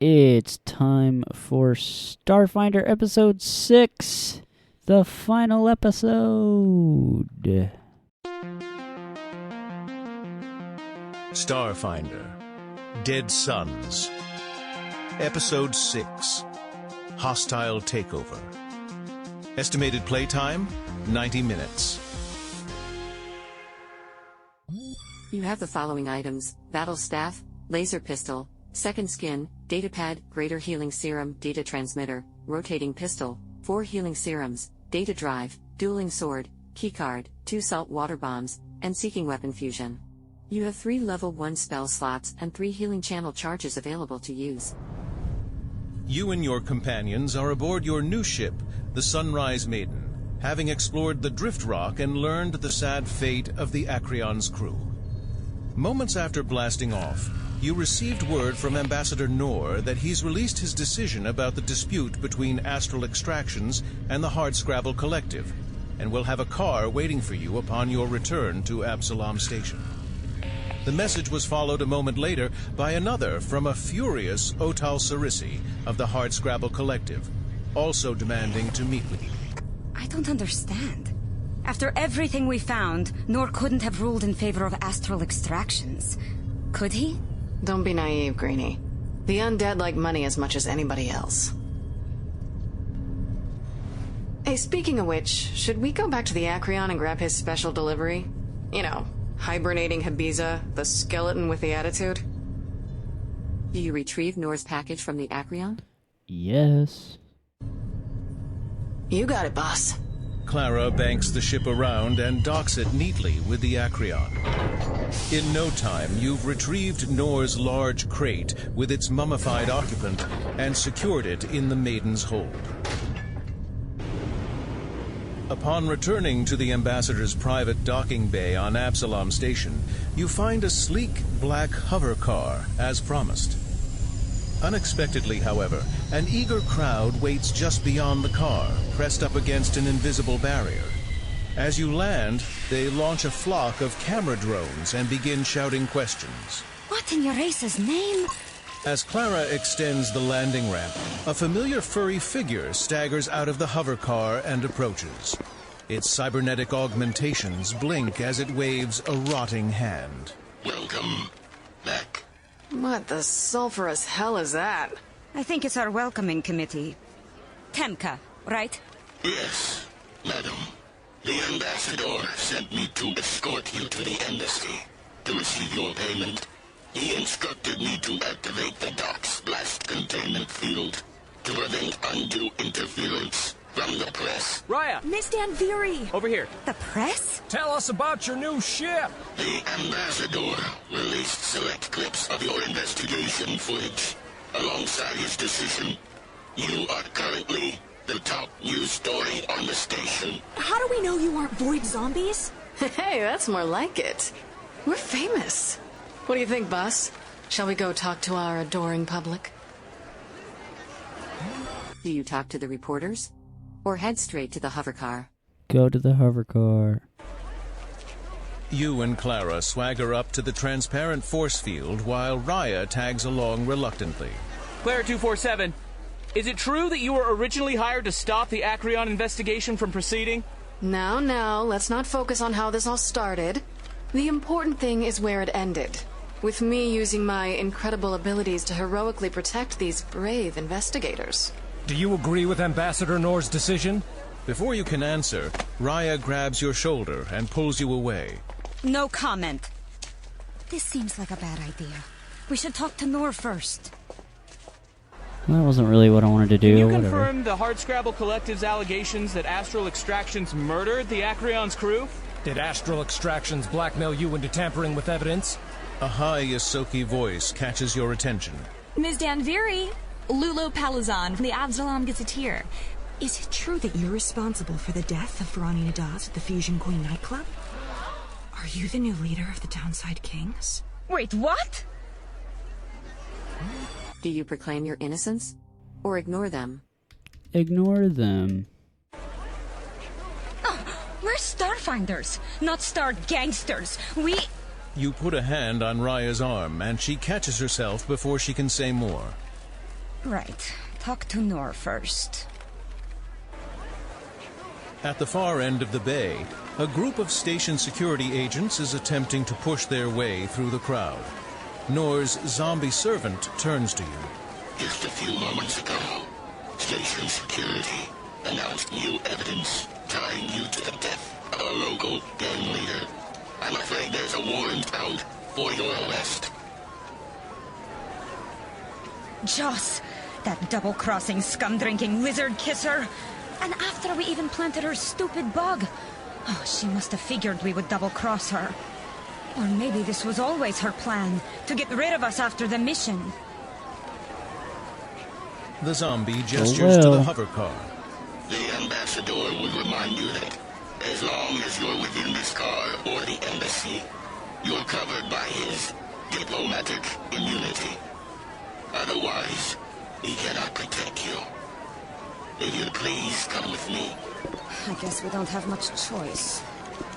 It's time for Starfinder Episode 6, the final episode. Starfinder, Dead Suns, Episode 6, Hostile Takeover. Estimated playtime, 90 minutes. You have the following items: Battle Staff, Laser Pistol, Second Skin, Datapad, Greater Healing Serum, Data Transmitter, Rotating Pistol, 4 Healing Serums, Data Drive, Dueling Sword, Keycard, 2 Salt Water Bombs, and Seeking Weapon Fusion. You have 3 Level 1 spell slots and 3 Healing Channel charges available to use. You and your companions are aboard your new ship, the Sunrise Maiden, having explored the Drift Rock and learned the sad fate of the Acreon's crew. Moments after blasting off, you received word from Ambassador Noor that he's released his decision about the dispute between Astral Extractions and the Hardscrabble Collective, and will have a car waiting for you upon your return to Absalom Station. The message was followed a moment later by another from a furious Otal Sarisi of the Hardscrabble Collective, also demanding to meet with you. I don't understand. After everything we found, Noor couldn't have ruled in favor of Astral Extractions. Could he? Don't be naive, Greenie. The undead like money as much as anybody else. Hey, speaking of which, should we go back to the Acreon and grab his special delivery? You know, hibernating Habiza, the skeleton with the attitude? Do you retrieve Noor's package from the Acreon? Yes. You got it, boss. Clara banks the ship around and docks it neatly with the Acreon. In no time, you've retrieved Noor's large crate with its mummified occupant and secured it in the Maiden's hold. Upon returning to the Ambassador's private docking bay on Absalom Station, you find a sleek black hover car, as promised. Unexpectedly, however, an eager crowd waits just beyond the car, pressed up against an invisible barrier. As you land, they launch a flock of camera drones and begin shouting questions. What in your race's name? As Clara extends the landing ramp, a familiar furry figure staggers out of the hover car and approaches. Its cybernetic augmentations blink as it waves a rotting hand. Welcome back. What the sulphurous hell is that? I think it's our welcoming committee. Temka, right? Yes, madam. The ambassador sent me to escort you to the embassy. To receive your payment, he instructed me to activate the dock's blast containment field to prevent undue interference from the press. Raya! Miss Danviri! Over here. The press? Tell us about your new ship! The ambassador released select clips of your investigation footage. Alongside his decision, you are currently the top news story on the station. How do we know you aren't void zombies? Hey, that's more like it. We're famous. What do you think, boss? Shall we go talk to our adoring public? Do you talk to the reporters? Or head straight to the hover car? Go to the hover car. You and Clara swagger up to the transparent force field while Raya tags along reluctantly. Clara 247, is it true that you were originally hired to stop the Acreon investigation from proceeding? Now, let's not focus on how this all started. The important thing is where it ended. With me using my incredible abilities to heroically protect these brave investigators. Do you agree with Ambassador Noor's decision? Before you can answer, Raya grabs your shoulder and pulls you away. No comment. This seems like a bad idea. We should talk to Noor first. That wasn't really what I wanted to do. Can you Whatever. confirm the Hardscrabble Collective's allegations that Astral Extractions murdered the Acreon's crew? Did Astral Extractions blackmail you into tampering with evidence? A high Yosoki voice catches your attention. Ms. Danviri! Lulo Palazan from the Absalom Gazetteer. Is it true that you're responsible for the death of Veronina Dawes at the Fusion Queen nightclub? Are you the new leader of the Downside Kings? Wait, what? Do you proclaim your innocence? Or ignore them? Ignore them. We're Starfinders, not Star Gangsters. You put a hand on Raya's arm, and she catches herself before she can say more. Right. Talk to Noor first. At the far end of the bay, a group of station security agents is attempting to push their way through the crowd. Noor's zombie servant turns to you. Just a few moments ago, station security announced new evidence tying you to the death of a local gang leader. I'm afraid there's a warrant out for your arrest. Joss! That double-crossing, scum-drinking lizard kisser! And after we even planted her stupid bug! Oh, she must have figured we would double-cross her. Or maybe this was always her plan, to get rid of us after the mission. The zombie gestures to the hover car. The ambassador would remind you that as long as you're within this car or the embassy, you're covered by his diplomatic immunity. Otherwise, he cannot protect you. Will you please come with me? I guess we don't have much choice.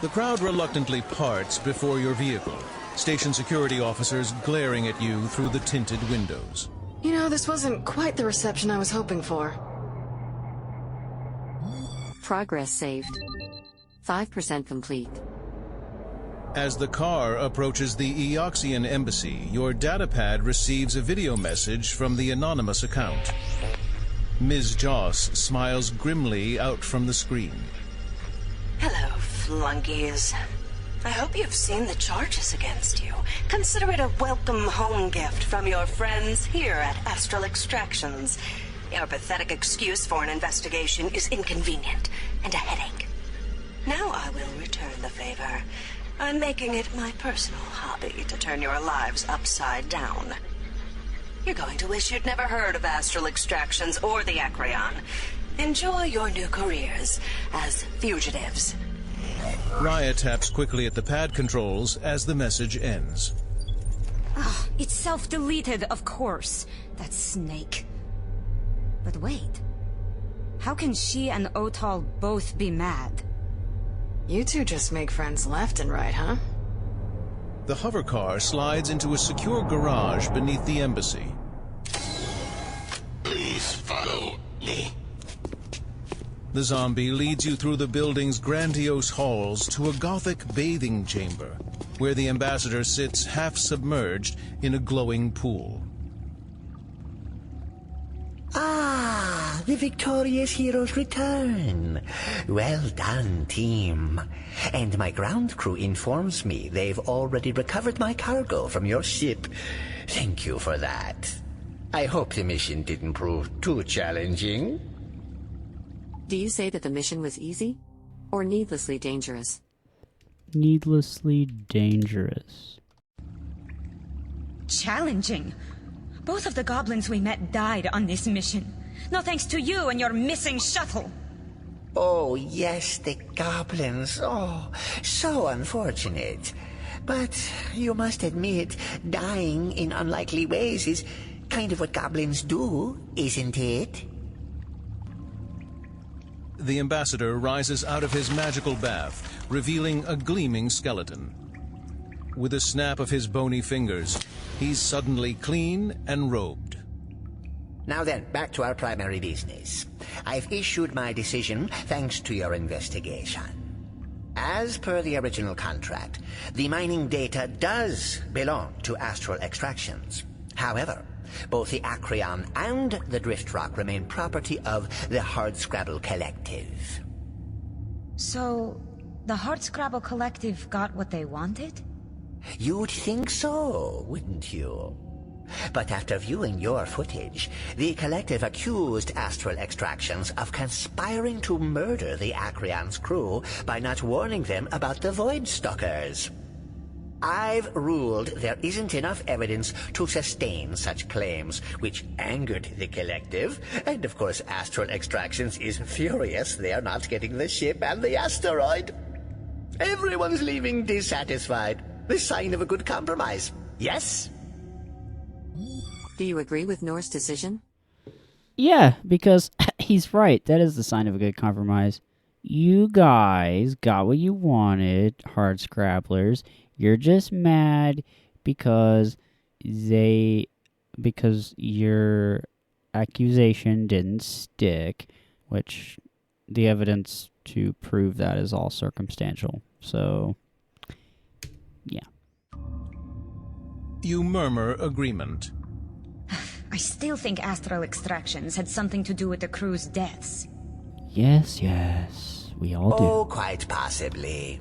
The crowd reluctantly parts before your vehicle, station security officers glaring at you through the tinted windows. You know, this wasn't quite the reception I was hoping for. Progress saved. 5% complete. As the car approaches the Eoxian embassy, your datapad receives a video message from the anonymous account. Ms. Joss smiles grimly out from the screen. Hello, flunkies. I hope you've seen the charges against you. Consider it a welcome home gift from your friends here at Astral Extractions. Your pathetic excuse for an investigation is inconvenient and a headache. Now I will return the favor. I'm making it my personal hobby to turn your lives upside down. You're going to wish you'd never heard of Astral Extractions or the Acreon. Enjoy your new careers as fugitives. Raya taps quickly at the pad controls as the message ends. Ah, it's self-deleted, of course. That snake. But wait. How can she and Otal both be mad? You two just make friends left and right, huh? The hover car slides into a secure garage beneath the embassy. Please follow me. The zombie leads you through the building's grandiose halls to a Gothic bathing chamber, where the ambassador sits half-submerged in a glowing pool. Ah, the victorious heroes return. Well done, team. And my ground crew informs me they've already recovered my cargo from your ship. Thank you for that. I hope the mission didn't prove too challenging. Do you say that the mission was easy? Or needlessly dangerous? Needlessly dangerous. Challenging. Both of the goblins we met died on this mission. No thanks to you and your missing shuttle. Oh, yes, the goblins. Oh, so unfortunate. But you must admit, dying in unlikely ways is kind of what goblins do, isn't it? The ambassador rises out of his magical bath, revealing a gleaming skeleton. With a snap of his bony fingers, he's suddenly clean and robed. Now then, back to our primary business. I've issued my decision thanks to your investigation. As per the original contract, the mining data does belong to Astral Extractions. However, both the Acreon and the Drift Rock remain property of the Hardscrabble Collective. So, the Hardscrabble Collective got what they wanted? You'd think so, wouldn't you? But after viewing your footage, the Collective accused Astral Extractions of conspiring to murder the Acreon's crew by not warning them about the Void Stalkers. I've ruled there isn't enough evidence to sustain such claims, which angered the Collective, and of course Astral Extractions is furious they're not getting the ship and the asteroid. Everyone's leaving dissatisfied. The sign of a good compromise, yes? Do you agree with Noor's decision? Yeah, because he's right. That is the sign of a good compromise. You guys got what you wanted, hard scrabblers. You're just mad because you're accusation didn't stick, which the evidence to prove that is all circumstantial. So, yeah. You murmur agreement. I still think astral extractions had something to do with the crew's deaths. Yes, we all do. Oh, quite possibly.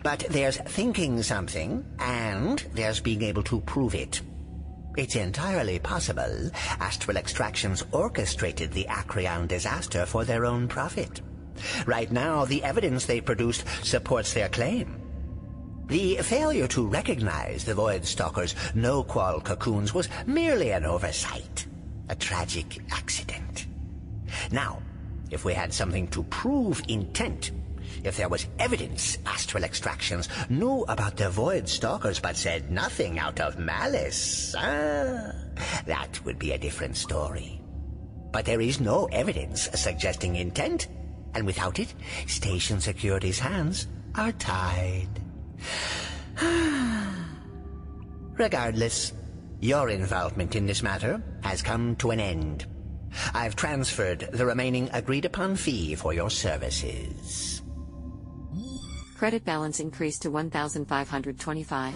But there's thinking something, and there's being able to prove it. It's entirely possible astral extractions orchestrated the Acreon disaster for their own profit. Right now, the evidence they produced supports their claim. The failure to recognize the Void Stalker's no-qual cocoons was merely an oversight, a tragic accident. Now, if we had something to prove intent, if there was evidence astral extractions knew about the Void Stalkers but said nothing out of malice, that would be a different story. But there is no evidence suggesting intent, and without it, station security's hands are tied. Regardless, your involvement in this matter has come to an end. I've transferred the remaining agreed-upon fee for your services. Credit balance increased to 1,525.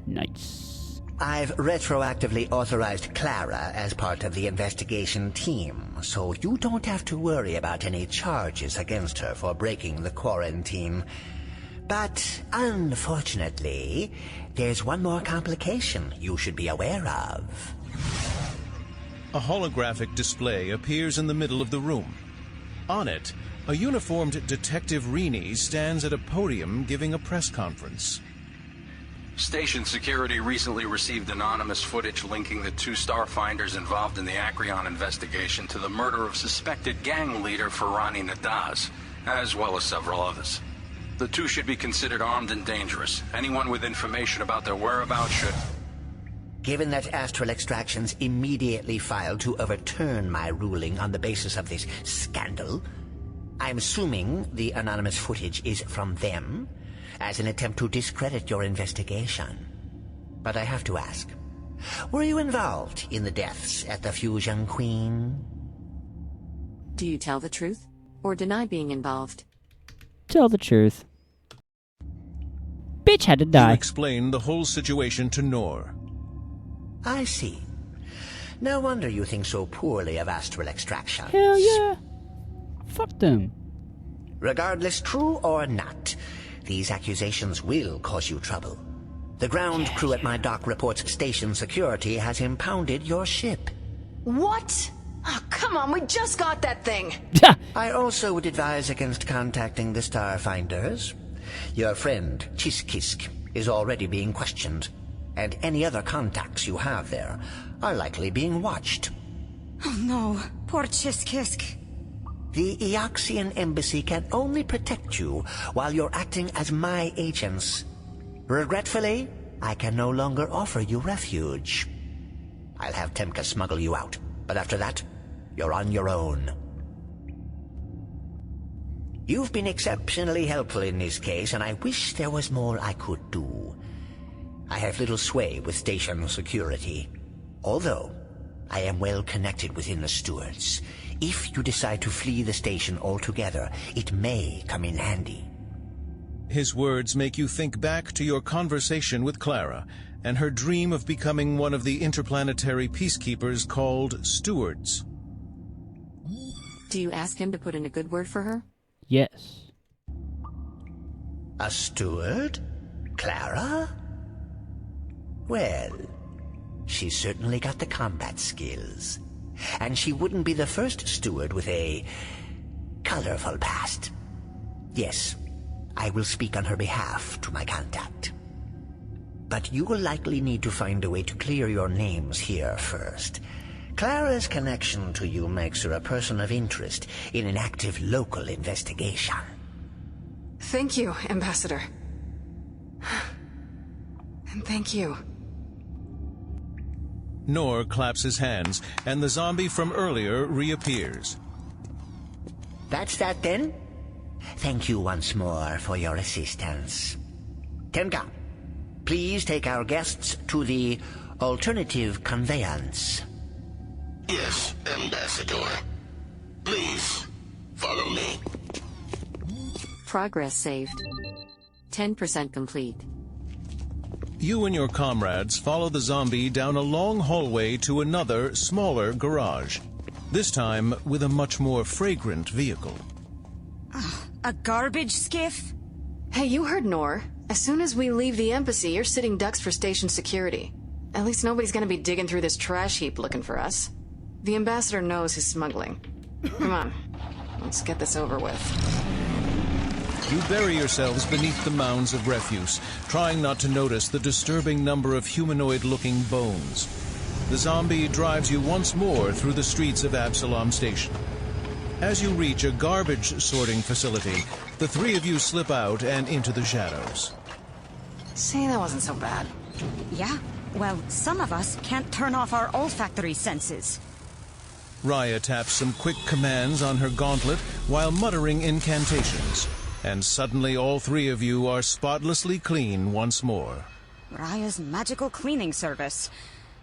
Nice. I've retroactively authorized Clara as part of the investigation team, so you don't have to worry about any charges against her for breaking the quarantine. But, unfortunately, there's one more complication you should be aware of. A holographic display appears in the middle of the room. On it, a uniformed Detective Rini stands at a podium giving a press conference. Station security recently received anonymous footage linking the 2 Starfinders involved in the Acreon investigation to the murder of suspected gang leader Ferrani Nadaz, as well as several others. The 2 should be considered armed and dangerous. Anyone with information about their whereabouts should... Given that Astral Extractions immediately filed to overturn my ruling on the basis of this scandal, I'm assuming the anonymous footage is from them, as an attempt to discredit your investigation. But I have to ask, were you involved in the deaths at the Fusion Queen? Do you tell the truth, or deny being involved? Tell the truth. Bitch had to You die. explain the whole situation to Noor. I see. No wonder you think so poorly of Astral Extractions. Hell yeah. Fuck them. Regardless, true or not, these accusations will cause you trouble. The ground crew at my dock reports station security has impounded your ship. What? Oh, come on, we just got that thing. I also would advise against contacting the Starfinders. Your friend, Chiskisk, is already being questioned, and any other contacts you have there are likely being watched. Oh no, poor Chiskisk. The Eoxian Embassy can only protect you while you're acting as my agents. Regretfully, I can no longer offer you refuge. I'll have Temka smuggle you out, but after that, you're on your own. You've been exceptionally helpful in this case, and I wish there was more I could do. I have little sway with station security, although I am well connected within the stewards. If you decide to flee the station altogether, it may come in handy. His words make you think back to your conversation with Clara and her dream of becoming one of the interplanetary peacekeepers called stewards. Do you ask him to put in a good word for her? Yes. A steward? Clara? Well, she's certainly got the combat skills. And she wouldn't be the first steward with a colorful past. Yes, I will speak on her behalf to my contact. But you will likely need to find a way to clear your names here first. Clara's connection to you makes her a person of interest in an active local investigation. Thank you, Ambassador. And thank you. Noor claps his hands, and the zombie from earlier reappears. That's that then? Thank you once more for your assistance. Temka, please take our guests to the alternative conveyance. Yes, Ambassador. Please, follow me. Progress saved. 10% complete. You and your comrades follow the zombie down a long hallway to another, smaller garage. This time with a much more fragrant vehicle. A garbage skiff? Hey, you heard Nor. As soon as we leave the embassy, you're sitting ducks for station security. At least nobody's gonna be digging through this trash heap looking for us. The ambassador knows his smuggling. Come on, let's get this over with. You bury yourselves beneath the mounds of refuse, trying not to notice the disturbing number of humanoid-looking bones. The zombie drives you once more through the streets of Absalom Station. As you reach a garbage sorting facility, the three of you slip out and into the shadows. See, that wasn't so bad. Yeah, well, some of us can't turn off our olfactory senses. Raya taps some quick commands on her gauntlet while muttering incantations. And suddenly all three of you are spotlessly clean once more. Raya's magical cleaning service.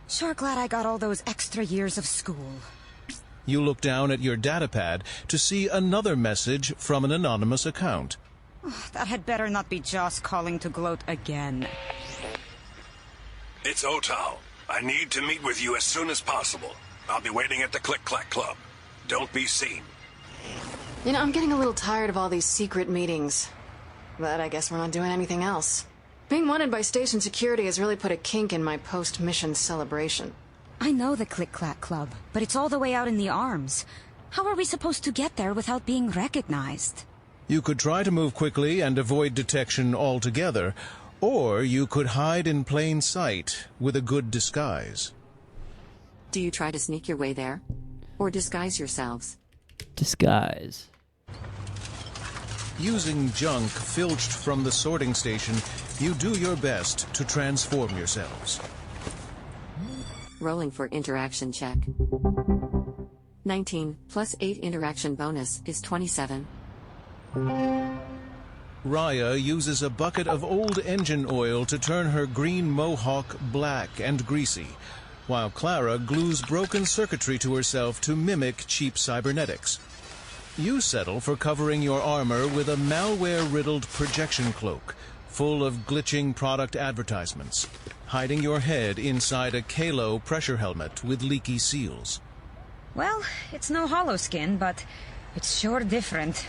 Sure glad I got all those extra years of school. You look down at your datapad to see another message from an anonymous account. That had better not be Joss calling to gloat again. It's Otal. I need to meet with you as soon as possible. I'll be waiting at the Click-Clack Club. Don't be seen. You know, I'm getting a little tired of all these secret meetings. But I guess we're not doing anything else. Being wanted by station security has really put a kink in my post-mission celebration. I know the Click-Clack Club, but it's all the way out in the arms. How are we supposed to get there without being recognized? You could try to move quickly and avoid detection altogether, or you could hide in plain sight with a good disguise. Do you try to sneak your way there? Or disguise yourselves? Disguise. Using junk filched from the sorting station, you do your best to transform yourselves. Rolling for interaction check. 19 plus 8 interaction bonus is 27. Raya uses a bucket of old engine oil to turn her green mohawk black and greasy, while Clara glues broken circuitry to herself to mimic cheap cybernetics. You settle for covering your armor with a malware-riddled projection cloak, full of glitching product advertisements, hiding your head inside a Kalo pressure helmet with leaky seals. Well, it's no hollow skin, but it's sure different.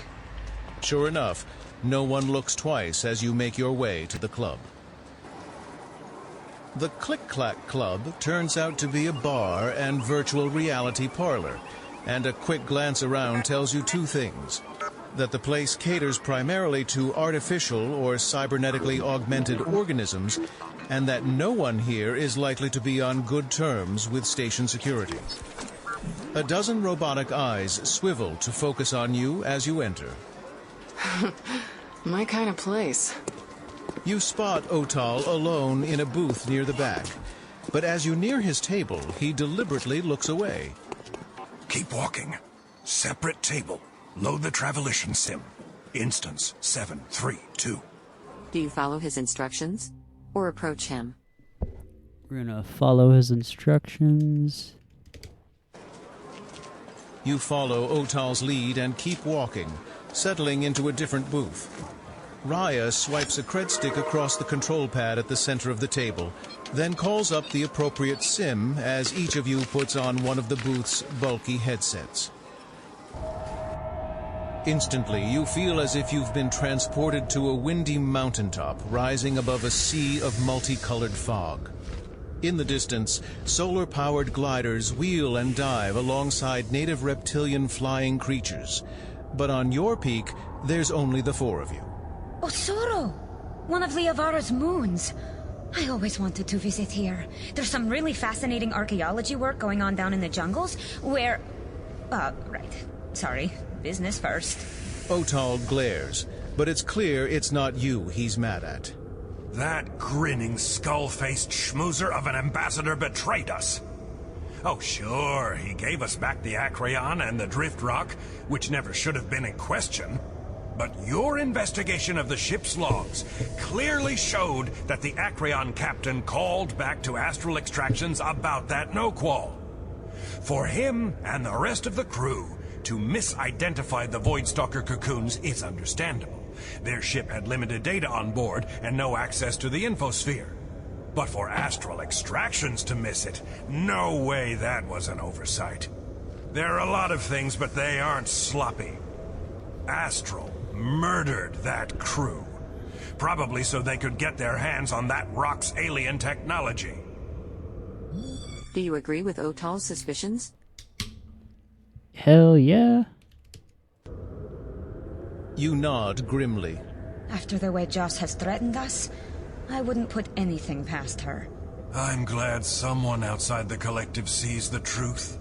Sure enough, no one looks twice as you make your way to the club. The Click-Clack Club turns out to be a bar and virtual reality parlor, and a quick glance around tells you two things. That the place caters primarily to artificial or cybernetically augmented organisms, and that no one here is likely to be on good terms with station security. A dozen robotic eyes swivel to focus on you as you enter. My kind of place. You spot Otal alone in a booth near the back, but as you near his table, he deliberately looks away. Keep walking. Separate table. Load the Travelition sim. Instance 732. Do you follow his instructions? Or approach him? We're gonna follow his instructions. You follow Otal's lead and keep walking, settling into a different booth. Raya swipes a cred stick across the control pad at the center of the table, then calls up the appropriate sim as each of you puts on one of the booth's bulky headsets. Instantly, you feel as if you've been transported to a windy mountaintop rising above a sea of multicolored fog. In the distance, solar-powered gliders wheel and dive alongside native reptilian flying creatures. But on your peak, there's only the four of you. Osoro! One of Liavara's moons. I always wanted to visit here. There's some really fascinating archaeology work going on down in the jungles, where... right. Sorry. Business first. Otal glares, but it's clear it's not you he's mad at. That grinning, skull-faced schmoozer of an ambassador betrayed us. Oh, sure, he gave us back the Acreon and the Drift Rock, which never should have been in question. But your investigation of the ship's logs clearly showed that the Acreon captain called back to Astral Extractions about that no-qual. For him and the rest of the crew to misidentify the Voidstalker cocoons is understandable. Their ship had limited data on board and no access to the infosphere. But for Astral Extractions to miss it, no way that was an oversight. There are a lot of things, but they aren't sloppy. Astral murdered that crew. Probably so they could get their hands on that rock's alien technology. Do you agree with Otal's suspicions? Hell yeah. You nod grimly. After the way Joss has threatened us, I wouldn't put anything past her. I'm glad someone outside the collective sees the truth.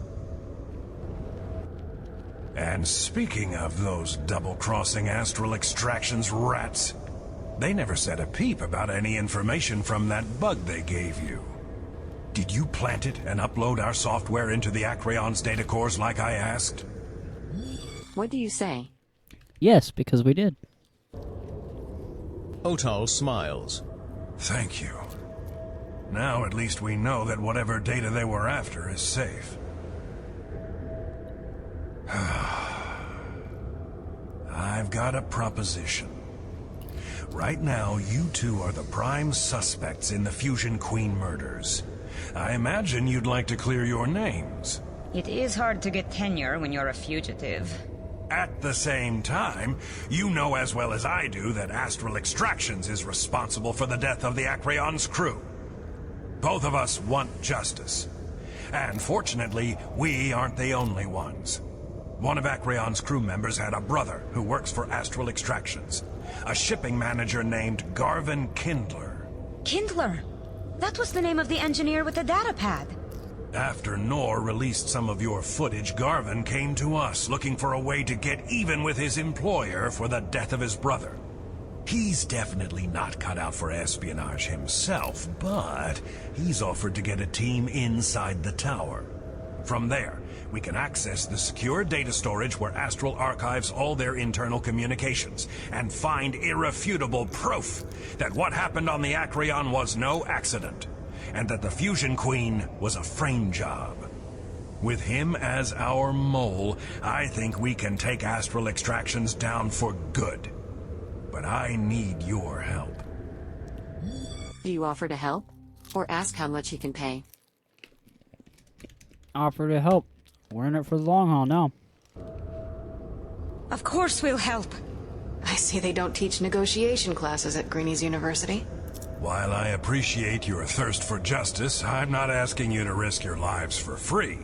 And speaking of those double-crossing Astral Extractions rats, they never said a peep about any information from that bug they gave you. Did you plant it and upload our software into the Acreon's data cores like I asked? What do you say? Yes, because we did. Otal smiles. Thank you. Now at least we know that whatever data they were after is safe. I've got a proposition. Right now, you two are the prime suspects in the Fusion Queen murders. I imagine you'd like to clear your names. It is hard to get tenure when you're a fugitive. At the same time, you know as well as I do that Astral Extractions is responsible for the death of the Acreon's crew. Both of us want justice. And fortunately, we aren't the only ones. One of Acreon's crew members had a brother who works for Astral Extractions. A shipping manager named Garvin Kindler. Kindler? That was the name of the engineer with the datapad. After Nor released some of your footage, Garvin came to us looking for a way to get even with his employer for the death of his brother. He's definitely not cut out for espionage himself, but he's offered to get a team inside the tower. From there, we can access the secure data storage where Astral archives all their internal communications and find irrefutable proof that what happened on the Acreon was no accident, and that the Fusion Queen was a frame job. With him as our mole, I think we can take Astral Extractions down for good. But I need your help. Do you offer to help? Or ask how much he can pay? Offer to help. We're in it for the long haul now. Of course we'll help. I see they don't teach negotiation classes at Greeny's University. While I appreciate your thirst for justice, I'm not asking you to risk your lives for free.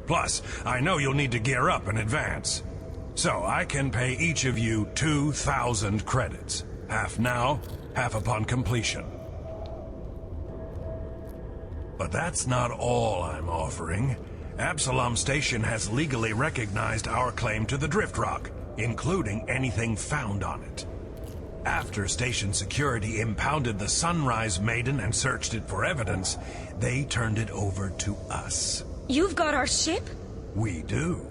Plus, I know you'll need to gear up in advance. So I can pay each of you 2,000 credits. Half now, half upon completion. But that's not all I'm offering. Absalom Station has legally recognized our claim to the Drift Rock, including anything found on it. After station security impounded the Sunrise Maiden and searched it for evidence, they turned it over to us. You've got our ship? We do.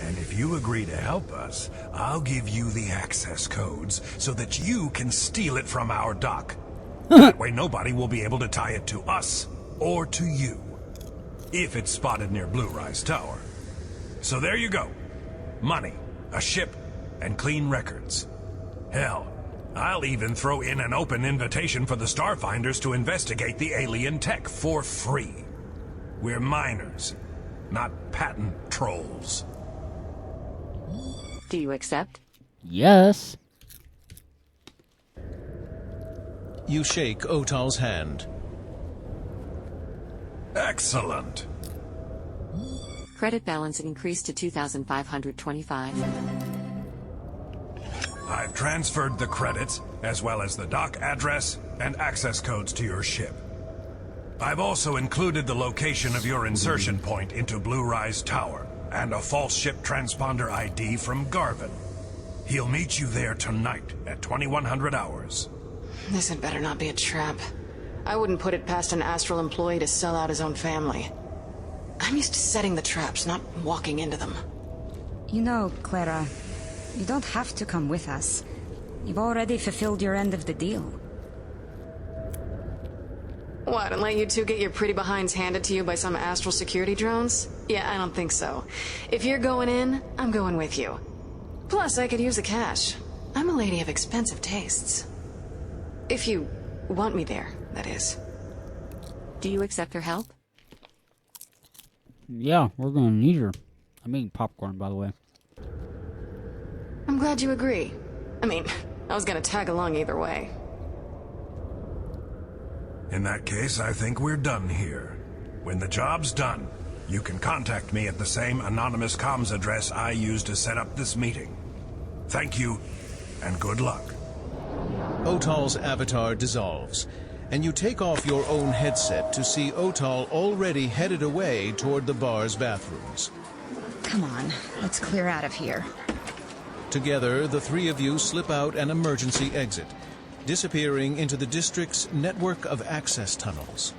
And if you agree to help us, I'll give you the access codes so that you can steal it from our dock. That way nobody will be able to tie it to us or to you. If it's spotted near Blue Rise Tower. So there you go. Money, a ship, and clean records. Hell, I'll even throw in an open invitation for the Starfinders to investigate the alien tech for free. We're miners, not patent trolls. Do you accept? Yes. You shake Otal's hand. Excellent. Credit balance increased to 2,525. I've transferred the credits, as well as the dock address and access codes to your ship. I've also included the location of your insertion point into Blue Rise Tower, and a false ship transponder ID from Garvin. He'll meet you there tonight at 2100 hours. This had better not be a trap. I wouldn't put it past an Astral employee to sell out his own family. I'm used to setting the traps, not walking into them. You know, Clara, you don't have to come with us. You've already fulfilled your end of the deal. What, and let you two get your pretty behinds handed to you by some astral security drones? Yeah, I don't think so. If you're going in, I'm going with you. Plus, I could use the cash. I'm a lady of expensive tastes. If you want me there, that is. Do you accept her help? Yeah, we're gonna need her. I'm eating popcorn, by the way. I'm glad you agree. I mean, I was gonna tag along either way. In that case, I think we're done here. When the job's done, you can contact me at the same anonymous comms address I used to set up this meeting. Thank you, and good luck. Otal's avatar dissolves, and you take off your own headset to see Otal already headed away toward the bar's bathrooms. Come on, let's clear out of here. Together, the three of you slip out an emergency exit, disappearing into the district's network of access tunnels.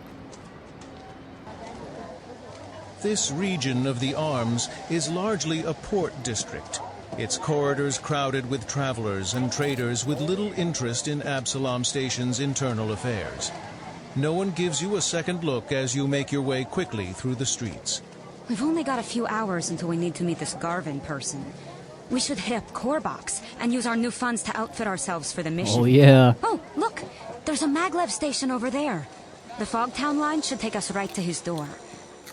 This region of the Arms is largely a port district, its corridors crowded with travelers and traders with little interest in Absalom Station's internal affairs. No one gives you a second look as you make your way quickly through the streets. We've only got a few hours until we need to meet this Garvin person. We should hit up Corebox and use our new funds to outfit ourselves for the mission. Oh, yeah. Oh, look! There's a maglev station over there. The Fogtown line should take us right to his door.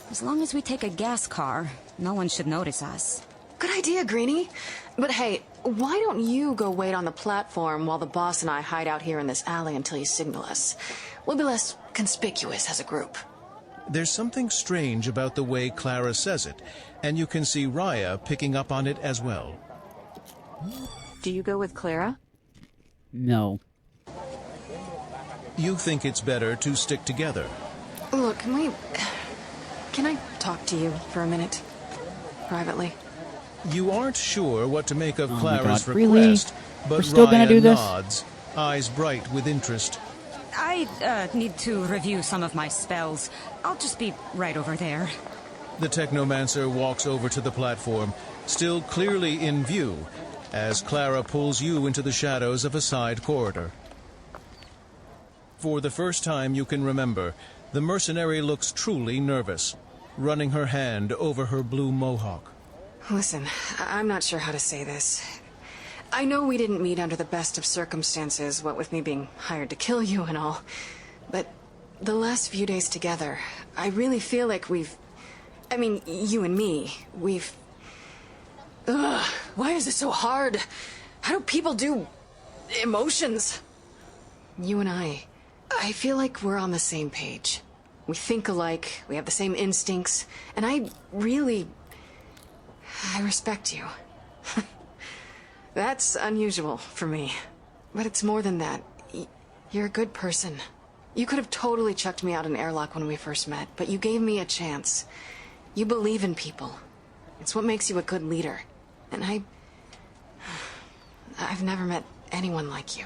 As long as we take a gas car, no one should notice us. Good idea, Greenie. But hey, why don't you go wait on the platform while the boss and I hide out here in this alley until you signal us? We'll be less conspicuous as a group. There's something strange about the way Clara says it, and you can see Raya picking up on it as well. Do you go with Clara? No. You think it's better to stick together. Look, can I talk to you for a minute? Privately? You aren't sure what to make of Oh Clara's my God, really? request, but We're still gonna Raya do this? nods, eyes bright with interest. I need to review some of my spells. I'll just be right over there. The Technomancer walks over to the platform, still clearly in view, as Clara pulls you into the shadows of a side corridor. For the first time you can remember, the mercenary looks truly nervous, running her hand over her blue mohawk. Listen, I'm not sure how to say this. I know we didn't meet under the best of circumstances, what with me being hired to kill you and all. But the last few days together, I really feel like you and me, Ugh, why is this so hard? How do people do emotions? You and I feel like we're on the same page. We think alike, we have the same instincts, and I respect you. That's unusual for me. But it's more than that. You're a good person. You could have totally chucked me out an airlock when we first met, but you gave me a chance. You believe in people. It's what makes you a good leader. And I've never met anyone like you.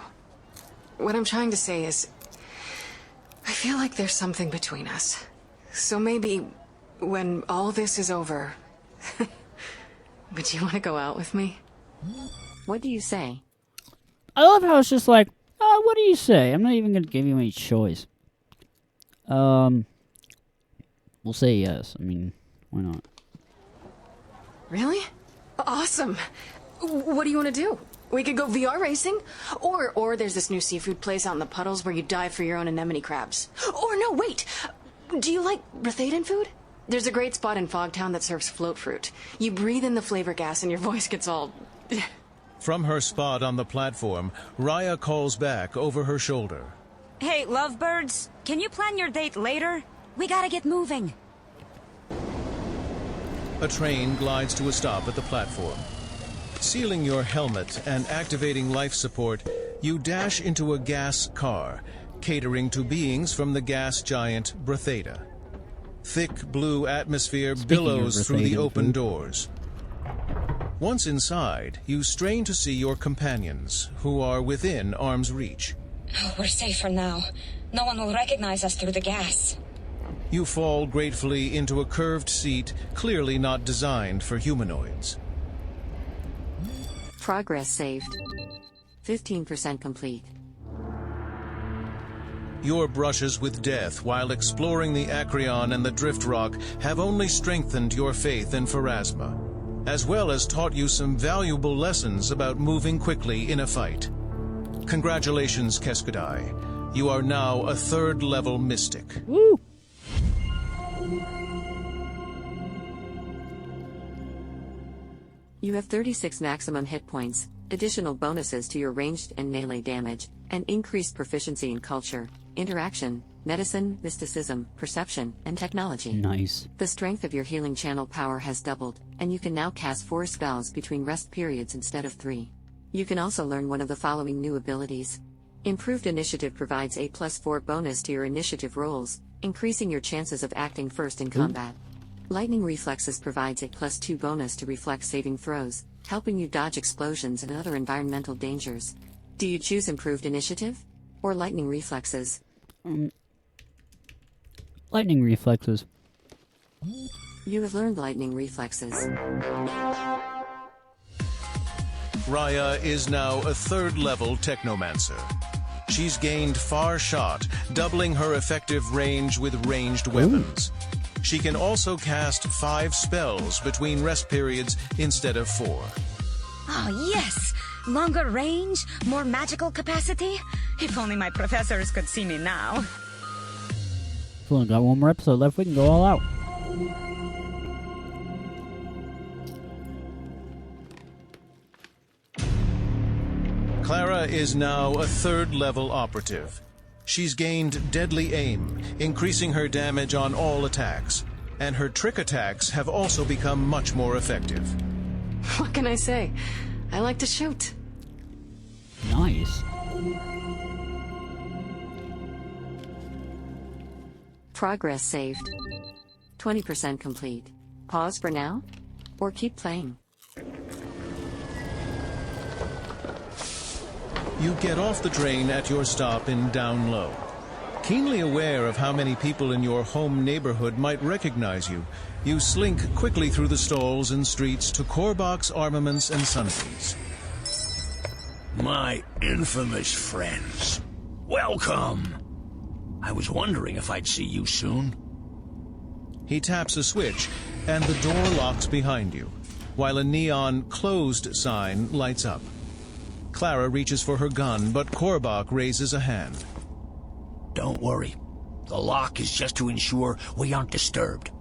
What I'm trying to say is, I feel like there's something between us. So maybe when all this is over, would you want to go out with me? What do you say? I love how it's just like, oh, what do you say? I'm not even going to give you any choice. We'll say yes. I mean, why not? Really? Awesome. What do you want to do? We could go VR racing? Or there's this new seafood place out in the puddles where you dive for your own anemone crabs. Or no, wait! Do you like Brethaden food? There's a great spot in Fogtown that serves float fruit. You breathe in the flavor gas and your voice gets all... From her spot on the platform, Raya calls back over her shoulder. Hey, lovebirds, can you plan your date later? We gotta get moving. A train glides to a stop at the platform. Sealing your helmet and activating life support, you dash into a gas car, catering to beings from the gas giant Bretheda. Thick blue atmosphere billows through the open doors. Once inside, you strain to see your companions, who are within arm's reach. Oh, we're safe for now. No one will recognize us through the gas. You fall gratefully into a curved seat, clearly not designed for humanoids. Progress saved. 15% complete. Your brushes with death while exploring the Acreon and the Drift Rock have only strengthened your faith in Pharasma, as well as taught you some valuable lessons about moving quickly in a fight. Congratulations, Keskadai. You are now a 3rd level mystic. Woo! You have 36 maximum hit points, additional bonuses to your ranged and melee damage, and increased proficiency in culture, interaction, medicine, mysticism, perception, and technology. Nice. The strength of your healing channel power has doubled, and you can now cast 4 spells between rest periods instead of 3. You can also learn one of the following new abilities. Improved Initiative provides a +4 bonus to your initiative rolls, increasing your chances of acting first in combat. Lightning Reflexes provides a +2 bonus to reflex saving throws, helping you dodge explosions and other environmental dangers. Do you choose Improved Initiative? Or Lightning Reflexes? Lightning Reflexes. You have learned Lightning Reflexes. Raya is now a 3rd level Technomancer. She's gained Far Shot, doubling her effective range with ranged weapons. She can also cast 5 spells between rest periods instead of 4. Oh, yes! Longer range, more magical capacity. If only my professors could see me now. We've only got one more episode left. We can go all out. Clara is now a 3rd level operative. She's gained Deadly Aim, increasing her damage on all attacks, and her trick attacks have also become much more effective. What can I say? I like to shoot. Nice. Progress saved. 20% complete. Pause for now? Or keep playing? You get off the train at your stop in Down Low. Keenly aware of how many people in your home neighborhood might recognize you, you slink quickly through the stalls and streets to Korbach's Armaments and Sundries. My infamous friends, welcome! I was wondering if I'd see you soon. He taps a switch, and the door locks behind you, while a neon "closed" sign lights up. Clara reaches for her gun, but Korbach raises a hand. Don't worry. The lock is just to ensure we aren't disturbed.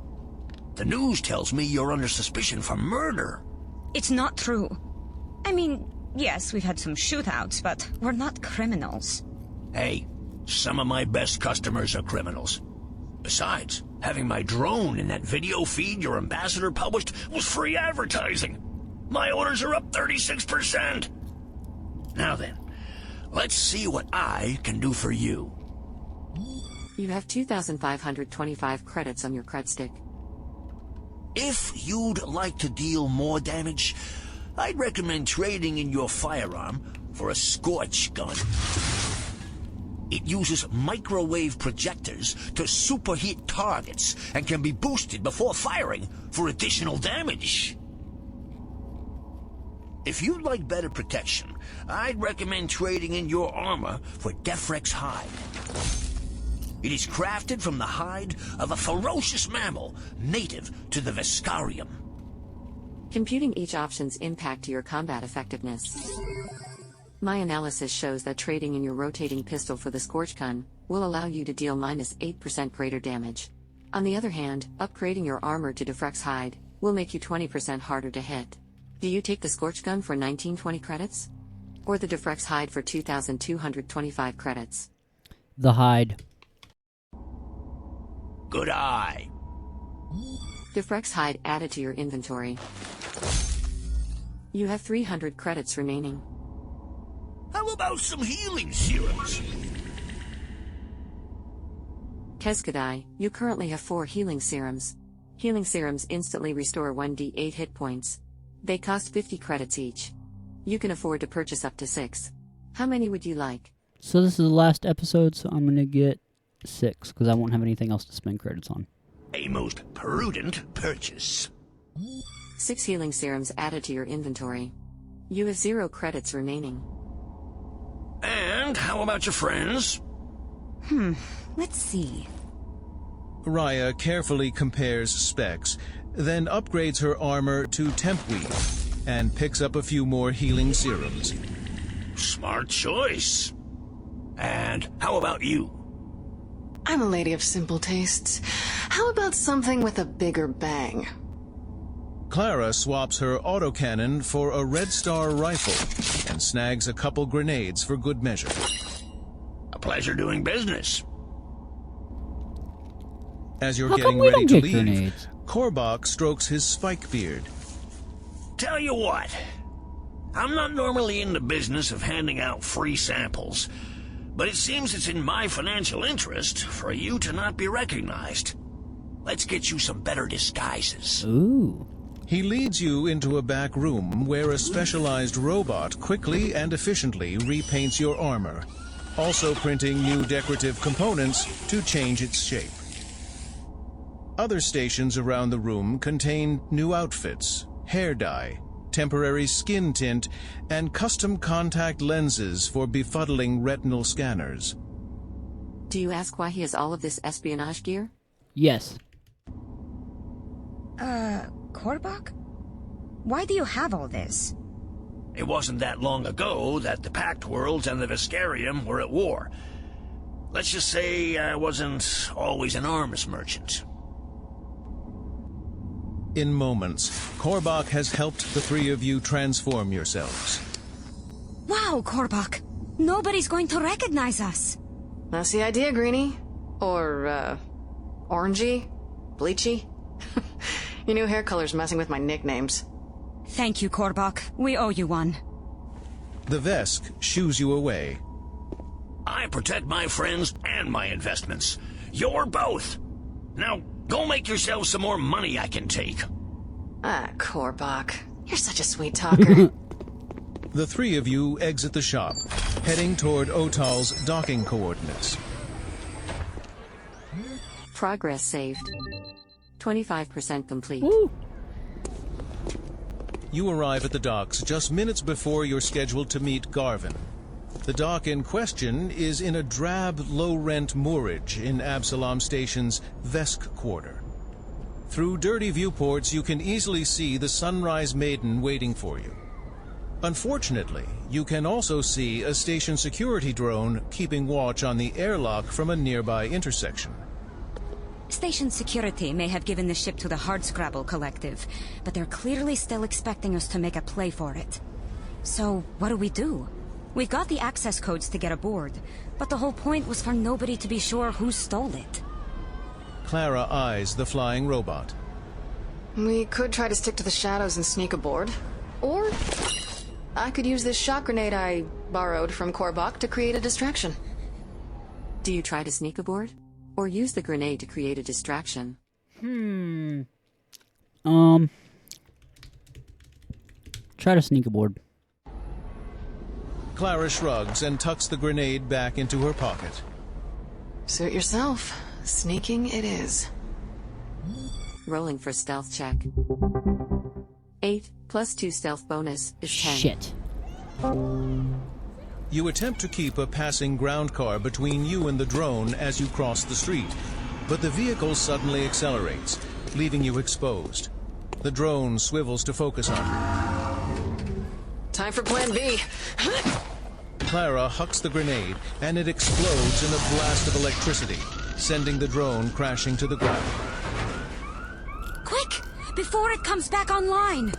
The news tells me you're under suspicion for murder. It's not true. I mean, yes, we've had some shootouts, but we're not criminals. Hey, some of my best customers are criminals. Besides, having my drone in that video feed your ambassador published was free advertising. My orders are up 36%. Now then, let's see what I can do for you. You have 2,525 credits on your cred stick. If you'd like to deal more damage, I'd recommend trading in your firearm for a Scorch gun. It uses microwave projectors to superheat targets and can be boosted before firing for additional damage. If you'd like better protection, I'd recommend trading in your armor for Defrex hide. It is crafted from the hide of a ferocious mammal native to the Vescarium. Computing each option's impact to your combat effectiveness. My analysis shows that trading in your rotating pistol for the Scorch gun will allow you to deal -8% greater damage. On the other hand, upgrading your armor to Defrex hide will make you 20% harder to hit. Do you take the Scorch gun for 1920 credits? Or the Defrex hide for 2,225 credits? The hide. Good eye. Defrex hide added to your inventory. You have 300 credits remaining. How about some healing serums? Keskadai, you currently have 4 healing serums. Healing serums instantly restore 1d8 hit points. They cost 50 credits each. You can afford to purchase up to 6. How many would you like? So this is the last episode, so I'm going to get 6, because I won't have anything else to spend credits on. A most prudent purchase. 6 healing serums added to your inventory. You have 0 credits remaining. And how about your friends? Let's see. Raya carefully compares specs, then upgrades her armor to temp weave, and picks up a few more healing serums. Smart choice. And how about you? I'm a lady of simple tastes. How about something with a bigger bang? Clara swaps her autocannon for a Red Star rifle and snags a couple grenades for good measure. A pleasure doing business. As you're How come getting we ready don't to get leave, grenades? Korbach strokes his spike beard. Tell you what, I'm not normally in the business of handing out free samples, but it seems it's in my financial interest for you to not be recognized. Let's get you some better disguises. Ooh. He leads you into a back room where a specialized robot quickly and efficiently repaints your armor, also printing new decorative components to change its shape. Other stations around the room contain new outfits, hair dye, temporary skin tint, and custom contact lenses for befuddling retinal scanners. Do you ask why he has all of this espionage gear? Yes. Korbach? Why do you have all this? It wasn't that long ago that the Pact Worlds and the Viscarium were at war. Let's just say I wasn't always an arms merchant. In moments, Korbach has helped the three of you transform yourselves. Wow, Korbach! Nobody's going to recognize us! That's the idea, Greenie. Or, orangey? Bleachy? Your new hair color's messing with my nicknames. Thank you, Korbach. We owe you one. The Vesk shoos you away. I protect my friends and my investments. You're both. Now, go make yourselves some more money I can take. Ah, Korbach. You're such a sweet talker. The three of you exit the shop, heading toward Otal's docking coordinates. Progress saved. 25% complete. Woo. You arrive at the docks just minutes before you're scheduled to meet Garvin. The dock in question is in a drab, low-rent moorage in Absalom Station's Vesk Quarter. Through dirty viewports, you can easily see the Sunrise Maiden waiting for you. Unfortunately, you can also see a station security drone keeping watch on the airlock from a nearby intersection. Station security may have given the ship to the Hardscrabble Collective, but they're clearly still expecting us to make a play for it. So, what do? We've got the access codes to get aboard, but the whole point was for nobody to be sure who stole it. Clara eyes the flying robot. We could try to stick to the shadows and sneak aboard. Or I could use this shock grenade I borrowed from Korbach to create a distraction. Do you try to sneak aboard? Or use the grenade to create a distraction? Try to sneak aboard. Clara shrugs and tucks the grenade back into her pocket. Suit yourself. Sneaking it is. Rolling for stealth check. 8 plus 2 stealth bonus is 10. Shit. You attempt to keep a passing ground car between you and the drone as you cross the street, but the vehicle suddenly accelerates, leaving you exposed. The drone swivels to focus on you. Time for Plan B. Clara hucks the grenade, and it explodes in a blast of electricity, sending the drone crashing to the ground. Quick! Before it comes back online!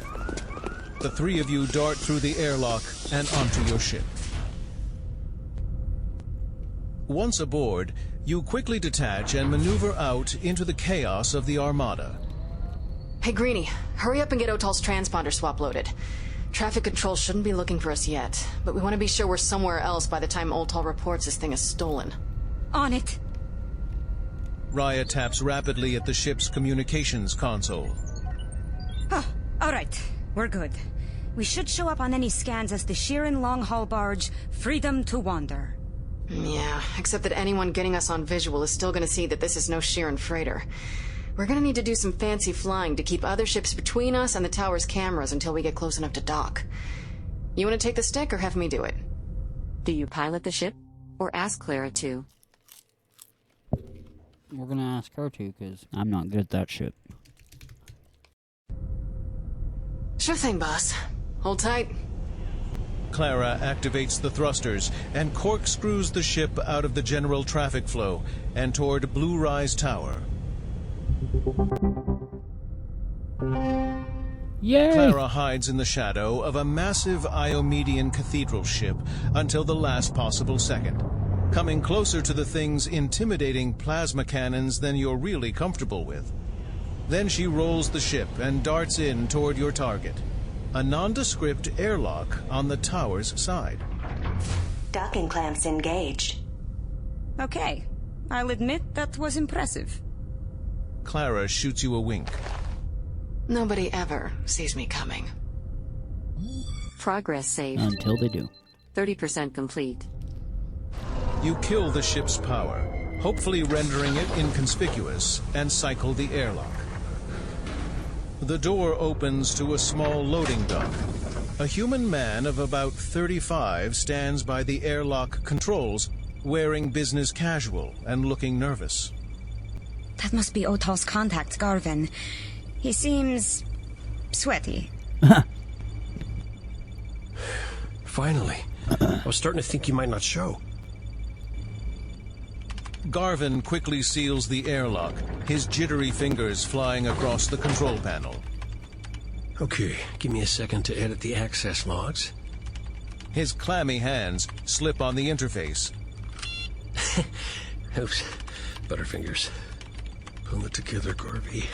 The three of you dart through the airlock and onto your ship. Once aboard, you quickly detach and maneuver out into the chaos of the Armada. Hey, Greenie, hurry up and get Otal's transponder swap loaded. Traffic control shouldn't be looking for us yet, but we want to be sure we're somewhere else by the time Otal reports this thing is stolen. On it. Raya taps rapidly at the ship's communications console. Oh, alright. We're good. We should show up on any scans as the Sheeran long-haul barge, Freedom to Wander. Yeah, except that anyone getting us on visual is still going to see that this is no Sheeran freighter. We're going to need to do some fancy flying to keep other ships between us and the tower's cameras until we get close enough to dock. You want to take the stick or have me do it? Do you pilot the ship? Or ask Clara to? We're gonna ask her to, because I'm not good at that shit. Sure thing, boss. Hold tight. Clara activates the thrusters and corkscrews the ship out of the general traffic flow and toward Blue Rise Tower. Yay! Clara hides in the shadow of a massive Iomedian cathedral ship until the last possible second, coming closer to the thing's intimidating plasma cannons than you're really comfortable with. Then she rolls the ship and darts in toward your target, a nondescript airlock on the tower's side. Docking clamps engaged. Okay, I'll admit that was impressive. Clara shoots you a wink. Nobody ever sees me coming. Progress saved. Until they do. 30% complete. You kill the ship's power, hopefully rendering it inconspicuous, and cycle the airlock. The door opens to a small loading dock. A human man of about 35 stands by the airlock controls, wearing business casual and looking nervous. That must be Otal's contact, Garvin. He seems sweaty. Finally. I was starting to think you might not show. Garvin quickly seals the airlock, his jittery fingers flying across the control panel. Okay, give me a second to edit the access logs. His clammy hands slip on the interface. Oops, butterfingers. Pull it together, Garvey.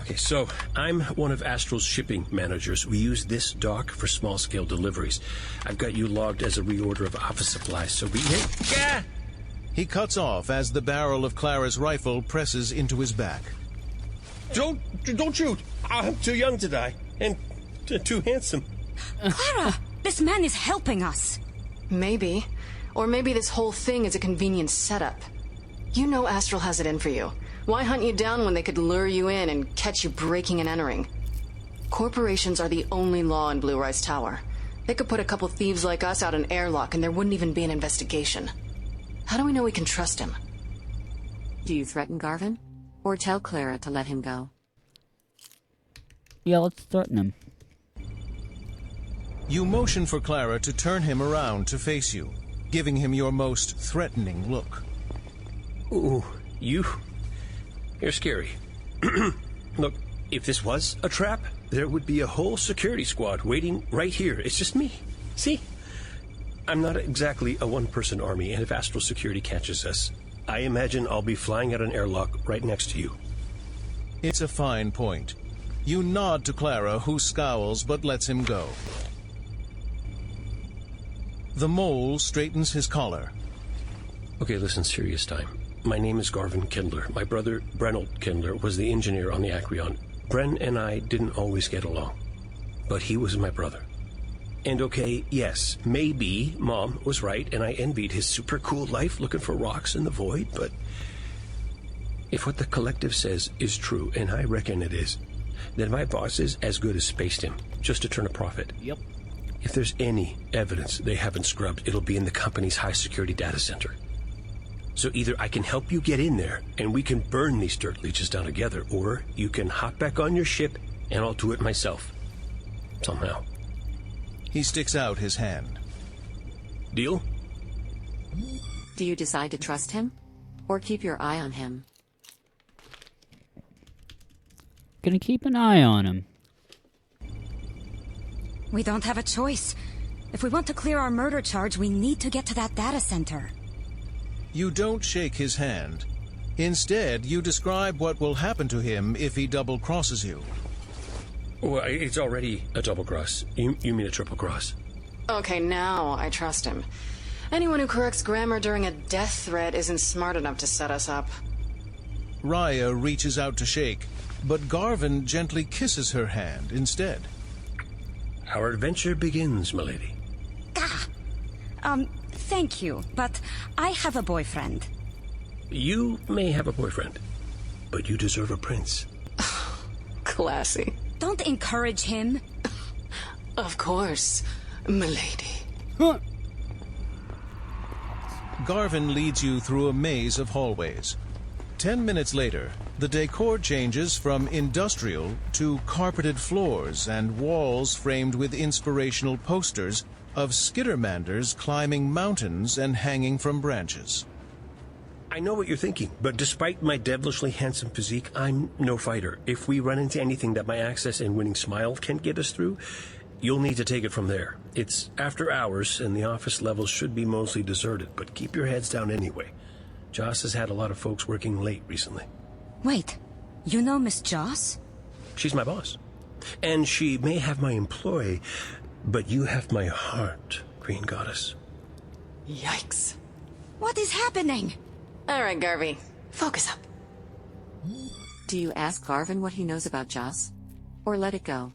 Okay, so I'm one of Astral's shipping managers. We use this dock for small-scale deliveries. I've got you logged as a reorder of office supplies, so we... Hey, He cuts off as the barrel of Clara's rifle presses into his back. Don't shoot! I'm too young to die, and too handsome. Clara, this man is helping us. Maybe. Or maybe this whole thing is a convenient setup. You know Astral has it in for you. Why hunt you down when they could lure you in and catch you breaking and entering? Corporations are the only law in Blue Rise Tower. They could put a couple thieves like us out an airlock and there wouldn't even be an investigation. How do we know we can trust him? Do you threaten Garvin? Or tell Clara to let him go? Yeah, let's threaten him. You motion for Clara to turn him around to face you, giving him your most threatening look. Ooh, you're scary. Look, if this was a trap, there would be a whole security squad waiting right here. It's just me. See? I'm not exactly a one-person army, and if Astral Security catches us, I imagine I'll be flying at an airlock right next to you. It's a fine point. You nod to Clara, who scowls but lets him go. The mole straightens his collar. Okay, listen, serious time. My name is Garvin Kindler. My brother, Brenold Kindler, was the engineer on the Acreon. Bren and I didn't always get along, but he was my brother. And okay, yes, maybe Mom was right, and I envied his super cool life looking for rocks in the void, but if what the collective says is true, and I reckon it is, then my boss is as good as spaced him, just to turn a profit. Yep. If there's any evidence they haven't scrubbed, it'll be in the company's high-security data center. So either I can help you get in there, and we can burn these dirt leeches down together, or you can hop back on your ship, and I'll do it myself. Somehow. He sticks out his hand. Deal? Do you decide to trust him? Or keep your eye on him? Gonna keep an eye on him. We don't have a choice. If we want to clear our murder charge, we need to get to that data center. You don't shake his hand. Instead, you describe what will happen to him if he double-crosses you. Well, it's already a double cross. You mean a triple cross? Okay, now I trust him. Anyone who corrects grammar during a death threat isn't smart enough to set us up. Raya reaches out to shake, but Garvin gently kisses her hand instead. Our adventure begins, milady. Thank you, but I have a boyfriend. You may have a boyfriend, but you deserve a prince. Classy. Don't encourage him. Of course, milady. Garvin leads you through a maze of hallways. 10 minutes later, the decor changes from industrial to carpeted floors and walls framed with inspirational posters of skittermanders climbing mountains and hanging from branches. I know what you're thinking, but despite my devilishly handsome physique, I'm no fighter. If we run into anything that my access and winning smile can't get us through, you'll need to take it from there. It's after hours, and the office levels should be mostly deserted, but keep your heads down anyway. Joss has had a lot of folks working late recently. Wait, you know Miss Joss? She's my boss. And she may have my employ, but you have my heart, Green Goddess. Yikes. What is happening? All right, Garvey. Focus up. Do you ask Garvin what he knows about Joss? Or let it go?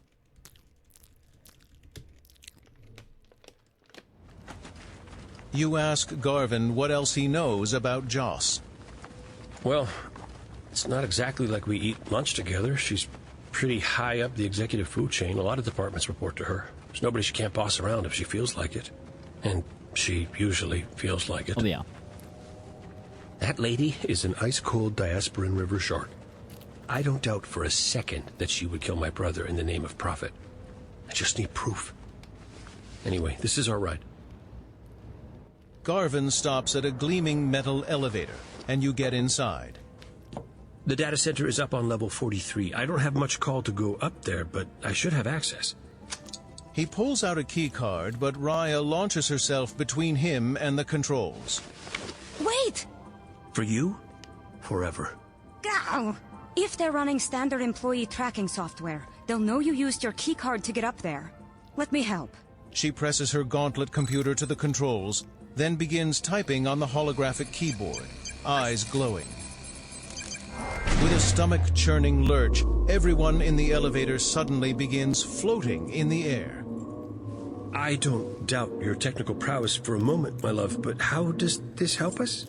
You ask Garvin what else he knows about Joss. Well, it's not exactly like we eat lunch together. She's pretty high up the executive food chain. A lot of departments report to her. There's nobody she can't boss around if she feels like it. And she usually feels like it. Oh, yeah. That lady is an ice-cold Diasporan River shark. I don't doubt for a second that she would kill my brother in the name of profit. I just need proof. Anyway, this is our ride. Garvin stops at a gleaming metal elevator, and you get inside. The data center is up on level 43. I don't have much call to go up there, but I should have access. He pulls out a key card, but Raya launches herself between him and the controls. Wait! For you, forever. Ow! If they're running standard employee tracking software, they'll know you used your keycard to get up there. Let me help. She presses her gauntlet computer to the controls, then begins typing on the holographic keyboard, eyes glowing. With a stomach-churning lurch, everyone in the elevator suddenly begins floating in the air. I don't doubt your technical prowess for a moment, my love, but how does this help us?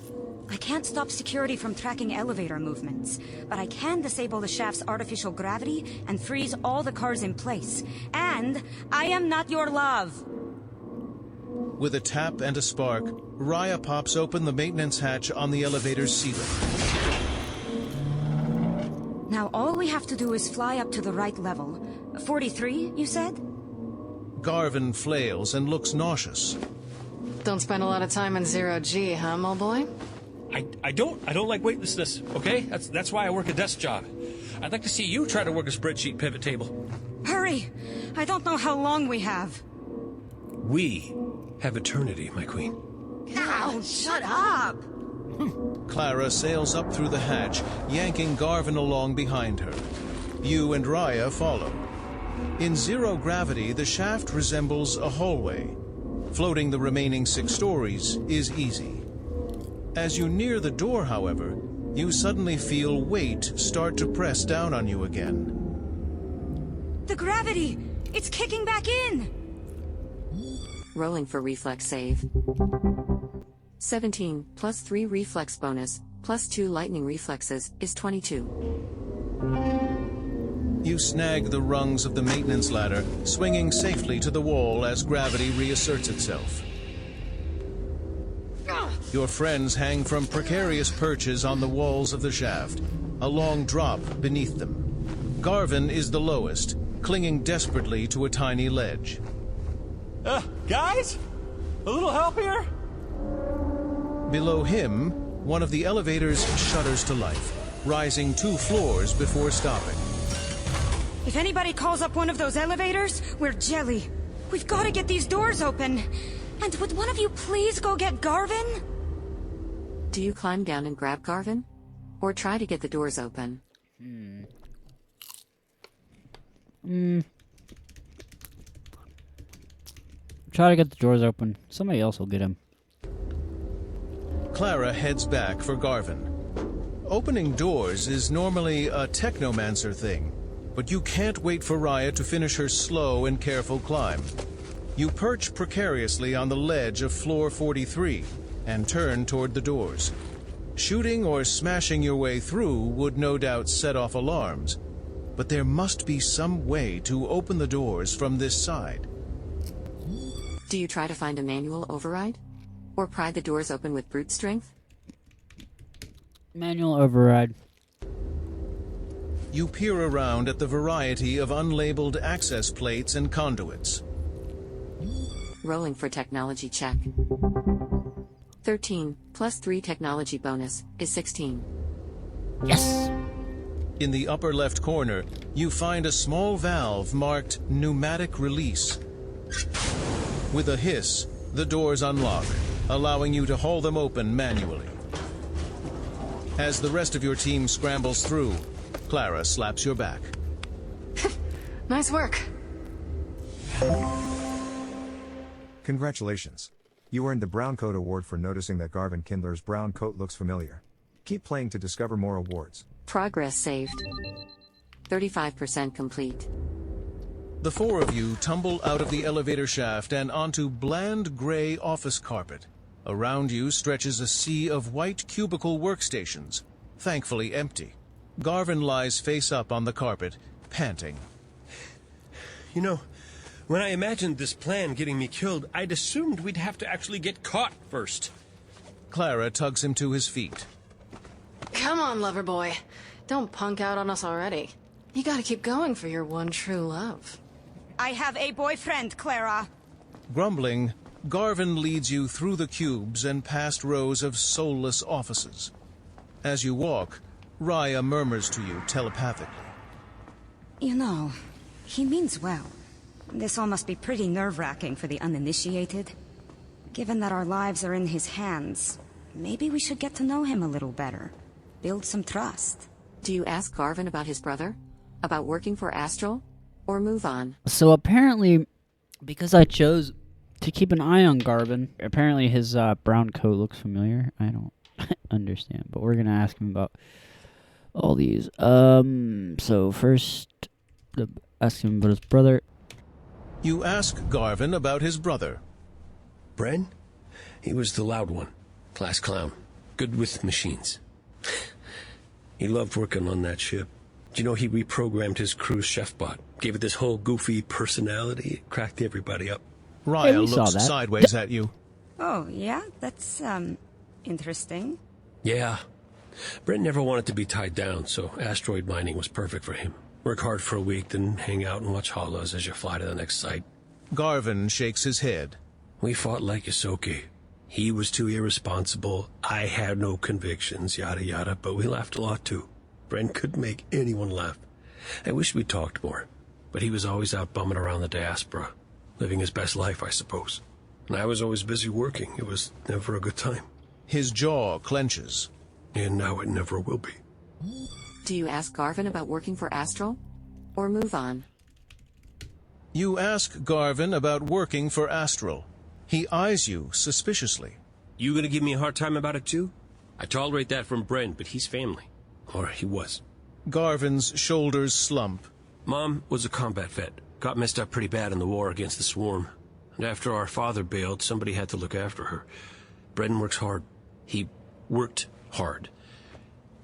I can't stop security from tracking elevator movements, but I can disable the shaft's artificial gravity and freeze all the cars in place. And I am not your love! With a tap and a spark, Raya pops open the maintenance hatch on the elevator's ceiling. Now all we have to do is fly up to the right level. 43, you said? Garvin flails and looks nauseous. Don't spend a lot of time in zero-G, huh, my boy? I don't like weightlessness, okay? That's why I work a desk job. I'd like to see you try to work a spreadsheet pivot table. Hurry! I don't know how long we have. We have eternity, my queen. Ow, shut up! Clara sails up through the hatch, yanking Garvin along behind her. You and Raya follow. In zero gravity, the shaft resembles a hallway. Floating the remaining 6 stories is easy. As you near the door, however, you suddenly feel weight start to press down on you again. The gravity! It's kicking back in! Rolling for reflex save. 17 plus 3 reflex bonus plus 2 lightning reflexes is 22. You snag the rungs of the maintenance ladder, swinging safely to the wall as gravity reasserts itself. Your friends hang from precarious perches on the walls of the shaft, a long drop beneath them. Garvin is the lowest, clinging desperately to a tiny ledge. Guys? A little help here? Below him, one of the elevators shudders to life, rising 2 floors before stopping. If anybody calls up one of those elevators, we're jelly. We've got to get these doors open. And would one of you please go get Garvin? Do you climb down and grab Garvin? Or try to get the doors open? Try to get the doors open. Somebody else will get him. Clara heads back for Garvin. Opening doors is normally a technomancer thing, but you can't wait for Raya to finish her slow and careful climb. You perch precariously on the ledge of floor 43 and turn toward the doors. Shooting or smashing your way through would no doubt set off alarms, but there must be some way to open the doors from this side. Do you try to find a manual override? Or pry the doors open with brute strength? Manual override. You peer around at the variety of unlabeled access plates and conduits. Rolling for technology check. 13 plus 3 technology bonus is 16. Yes! In the upper left corner, you find a small valve marked Pneumatic Release. With a hiss, the doors unlock, allowing you to haul them open manually. As the rest of your team scrambles through, Clara slaps your back. Nice work. Congratulations. You earned the Brown Coat Award for noticing that Garvin Kindler's brown coat looks familiar. Keep playing to discover more awards. Progress saved. 35% complete. The four of you tumble out of the elevator shaft and onto bland gray office carpet. Around you stretches a sea of white cubicle workstations, thankfully empty. Garvin lies face up on the carpet, panting. You know, when I imagined this plan getting me killed, I'd assumed we'd have to actually get caught first. Clara tugs him to his feet. Come on, lover boy. Don't punk out on us already. You gotta keep going for your one true love. I have a boyfriend, Clara. Grumbling, Garvin leads you through the cubes and past rows of soulless offices. As you walk, Raya murmurs to you telepathically. You know, he means well. This all must be pretty nerve-wracking for the uninitiated. Given that our lives are in his hands, maybe we should get to know him a little better. Build some trust. Do you ask Garvin about his brother? About working for Astral? Or move on? So apparently, because I chose to keep an eye on Garvin, apparently his brown coat looks familiar. I don't understand, but we're going to ask him about all these. So first, ask him about his brother. You ask Garvin about his brother. Bren? He was the loud one. Class clown. Good with machines. He loved working on that ship. Do you know he reprogrammed his crew's chef bot? Gave it this whole goofy personality. It cracked everybody up. Raya looks sideways at you. Oh, yeah? That's, interesting. Yeah. Brent never wanted to be tied down, so asteroid mining was perfect for him. Work hard for a week, then hang out and watch hollows as you fly to the next site. Garvin shakes his head. We fought like Yosoke. He was too irresponsible. I had no convictions, yada yada, but we laughed a lot too. Brent could make anyone laugh. I wish we talked more, but he was always out bumming around the diaspora, living his best life, I suppose. And I was always busy working. It was never a good time. His jaw clenches. And now it never will be. Do you ask Garvin about working for Astral? Or move on? You ask Garvin about working for Astral. He eyes you suspiciously. You gonna give me a hard time about it too? I tolerate that from Brent, but he's family. Or he was. Garvin's shoulders slump. Mom was a combat vet. Got messed up pretty bad in the war against the Swarm. And after our father bailed, somebody had to look after her. Brendan works hard. He worked hard.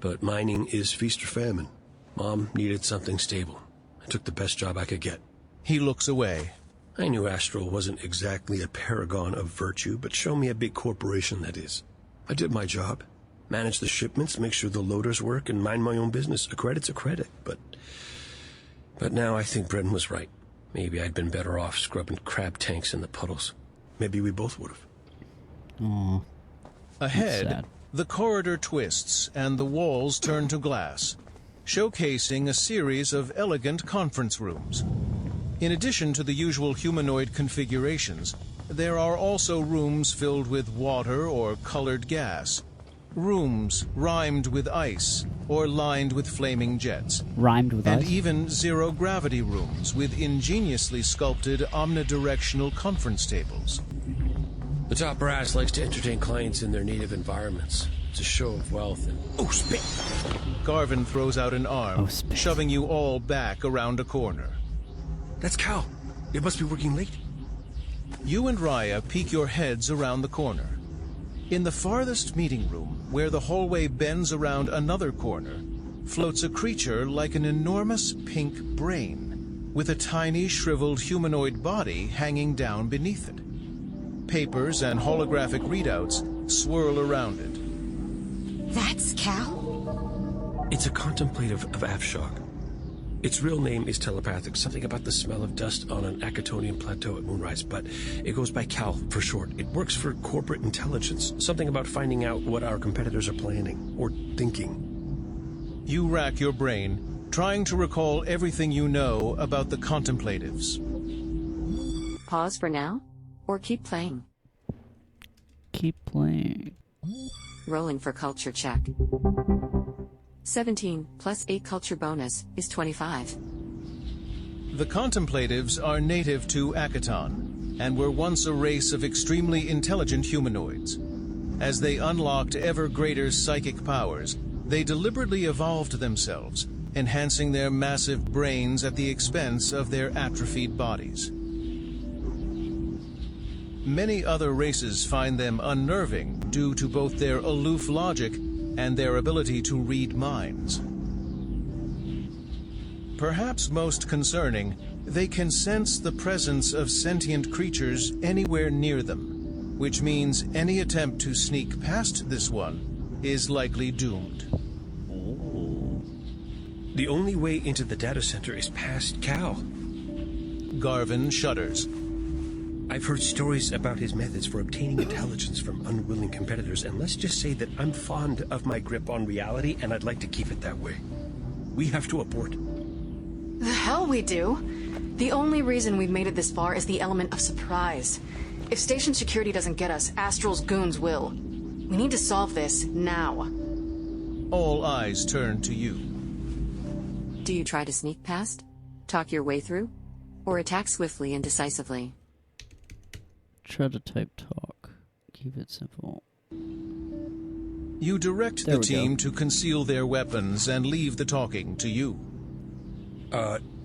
But mining is feast or famine. Mom needed something stable. I took the best job I could get. He looks away. I knew Astral wasn't exactly a paragon of virtue, but show me a big corporation that is. I did my job. Manage the shipments, make sure the loaders work, and mind my own business. A credit's a credit, but now I think Brendan was right. Maybe I'd been better off scrubbing crab tanks in the puddles. Maybe we both would have. Aww. Ahead, the corridor twists and the walls turn to glass, showcasing a series of elegant conference rooms. In addition to the usual humanoid configurations, there are also rooms filled with water or colored gas, rooms rhymed with ice or lined with flaming jets, rhymed with and ice? even zero-gravity rooms with ingeniously sculpted omnidirectional conference tables. The top brass likes to entertain clients in their native environments. It's a show of wealth and... Oh, spit! Garvin throws out an arm, shoving you all back around a corner. That's Cal. It must be working late. You and Raya peek your heads around the corner. In the farthest meeting room, where the hallway bends around another corner, floats a creature like an enormous pink brain, with a tiny shriveled humanoid body hanging down beneath it. Papers and holographic readouts swirl around it. That's Cal? It's a contemplative of Afshok. Its real name is telepathic, something about the smell of dust on an Akatonian plateau at moonrise, but it goes by Cal for short. It works for corporate intelligence, something about finding out what our competitors are planning or thinking. You rack your brain, trying to recall everything you know about the contemplatives. Pause for now, or keep playing. Keep playing. Rolling for culture check. 17 plus 8 culture bonus is 25. The contemplatives are native to Akaton, and were once a race of extremely intelligent humanoids. As they unlocked ever greater psychic powers, they deliberately evolved themselves, enhancing their massive brains at the expense of their atrophied bodies. Many other races find them unnerving due to both their aloof logic and their ability to read minds. Perhaps most concerning, they can sense the presence of sentient creatures anywhere near them, which means any attempt to sneak past this one is likely doomed. The only way into the data center is past Cal. Garvin shudders. I've heard stories about his methods for obtaining intelligence from unwilling competitors, and let's just say that I'm fond of my grip on reality, and I'd like to keep it that way. We have to abort. The hell we do? The only reason we've made it this far is the element of surprise. If station security doesn't get us, Astral's goons will. We need to solve this now. All eyes turn to you. Do you try to sneak past? Talk your way through? Or attack swiftly and decisively? Try to type talk. Keep it simple. You direct the team to conceal their weapons and leave the talking to you.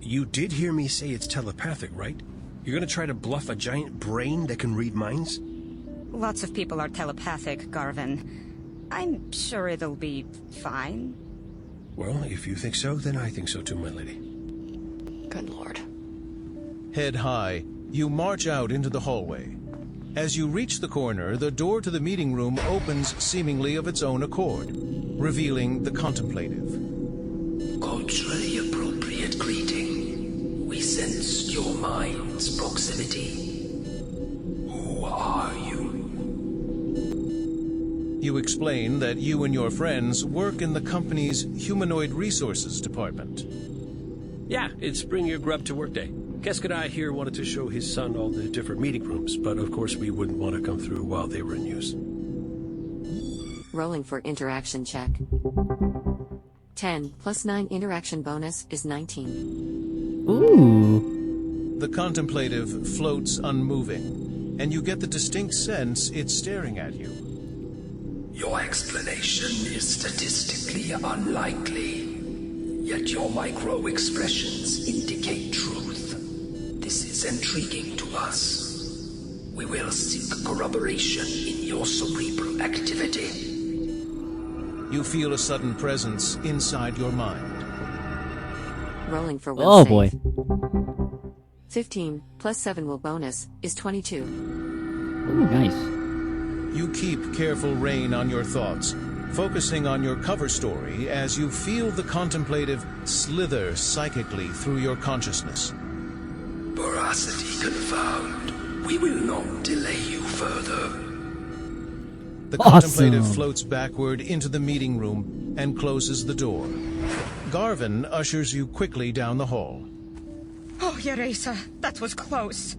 You did hear me say it's telepathic, right? You're gonna try to bluff a giant brain that can read minds? Lots of people are telepathic, Garvin. I'm sure it'll be fine. Well, if you think so, then I think so too, my lady. Good lord. Head high, you march out into the hallway. As you reach the corner, the door to the meeting room opens seemingly of its own accord, revealing the contemplative. Culturally appropriate greeting. We sense your mind's proximity. Who are you? You explain that you and your friends work in the company's Humanoid Resources Department. Yeah, it's Bring Your Grub to Work Day. Keskadai here wanted to show his son all the different meeting rooms, but of course we wouldn't want to come through while they were in use. Rolling for interaction check. 10 plus 9 interaction bonus is 19. Ooh. The contemplative floats unmoving, and you get the distinct sense it's staring at you. Your explanation is statistically unlikely, yet your micro-expressions indicate truth. This is intriguing to us. We will seek corroboration in your cerebral activity. You feel a sudden presence inside your mind. Rolling for will Oh save. boy. 15 plus 7 will bonus is 22. Ooh, nice. You keep careful rein on your thoughts, focusing on your cover story as you feel the contemplative slither psychically through your consciousness. Veracity confirmed. We will not delay you further. The contemplative floats backward into the meeting room and closes the door. Garvin ushers you quickly down the hall. Oh, Yeresa, that was close.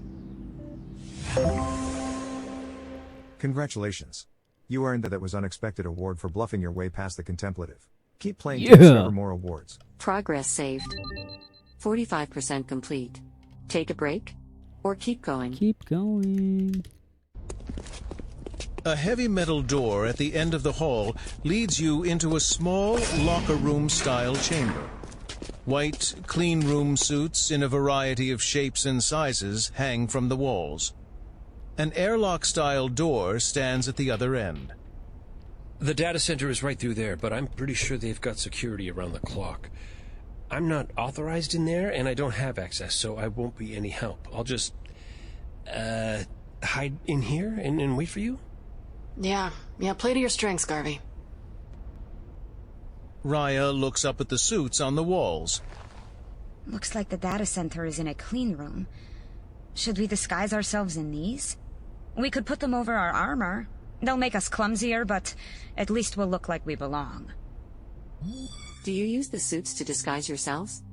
Congratulations. You earned that was unexpected award for bluffing your way past the contemplative. Keep playing Yeah. to discover more awards. Progress saved. 45% complete. Take a break? Or keep going? Keep going. A heavy metal door at the end of the hall leads you into a small locker room-style chamber. White, clean room suits in a variety of shapes and sizes hang from the walls. An airlock-style door stands at the other end. The data center is right through there, but I'm pretty sure they've got security around the clock. I'm not authorized in there, and I don't have access, so I won't be any help. I'll just, hide in here and wait for you? Yeah, play to your strengths, Garvey. Raya looks up at the suits on the walls. Looks like the data center is in a clean room. Should we disguise ourselves in these? We could put them over our armor. They'll make us clumsier, but at least we'll look like we belong. Do you use the suits to disguise yourselves?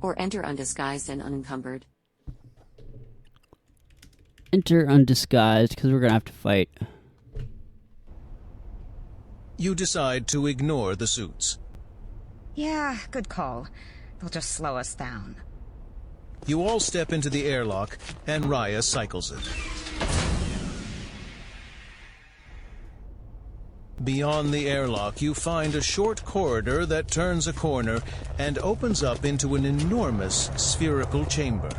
Or enter undisguised and unencumbered? Enter undisguised, because we're going to have to fight. You decide to ignore the suits. Yeah, good call. They'll just slow us down. You all step into the airlock, and Raya cycles it. Beyond the airlock, you find a short corridor that turns a corner and opens up into an enormous spherical chamber.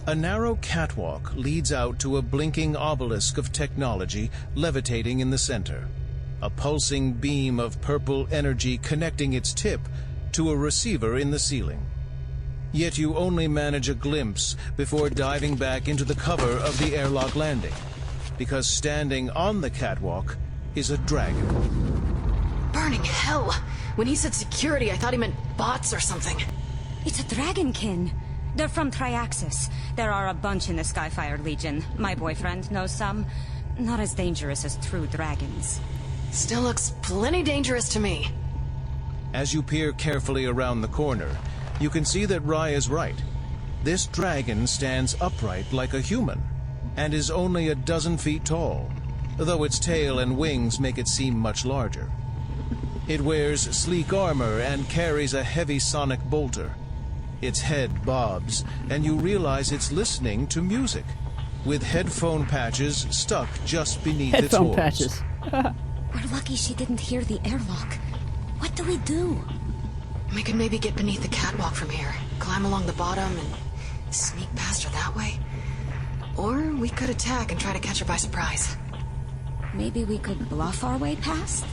A narrow catwalk leads out to a blinking obelisk of technology levitating in the center, a pulsing beam of purple energy connecting its tip to a receiver in the ceiling. Yet you only manage a glimpse before diving back into the cover of the airlock landing, because standing on the catwalk is a dragon. Burning hell! When he said security, I thought he meant bots or something. It's a dragonkin. They're from Triaxis. There are a bunch in the Skyfire Legion. My boyfriend knows some. Not as dangerous as true dragons. Still looks plenty dangerous to me. As you peer carefully around the corner, you can see that Raya's right. This dragon stands upright like a human, and is only a dozen feet tall, though its tail and wings make it seem much larger. It wears sleek armor and carries a heavy sonic bolter. Its head bobs, and you realize it's listening to music, with headphone patches stuck just beneath its Headphone horns. patches. We're lucky she didn't hear the airlock. What do we do? We could maybe get beneath the catwalk from here, climb along the bottom, and sneak past her that way. Or we could attack and try to catch her by surprise. Maybe we could bluff our way past?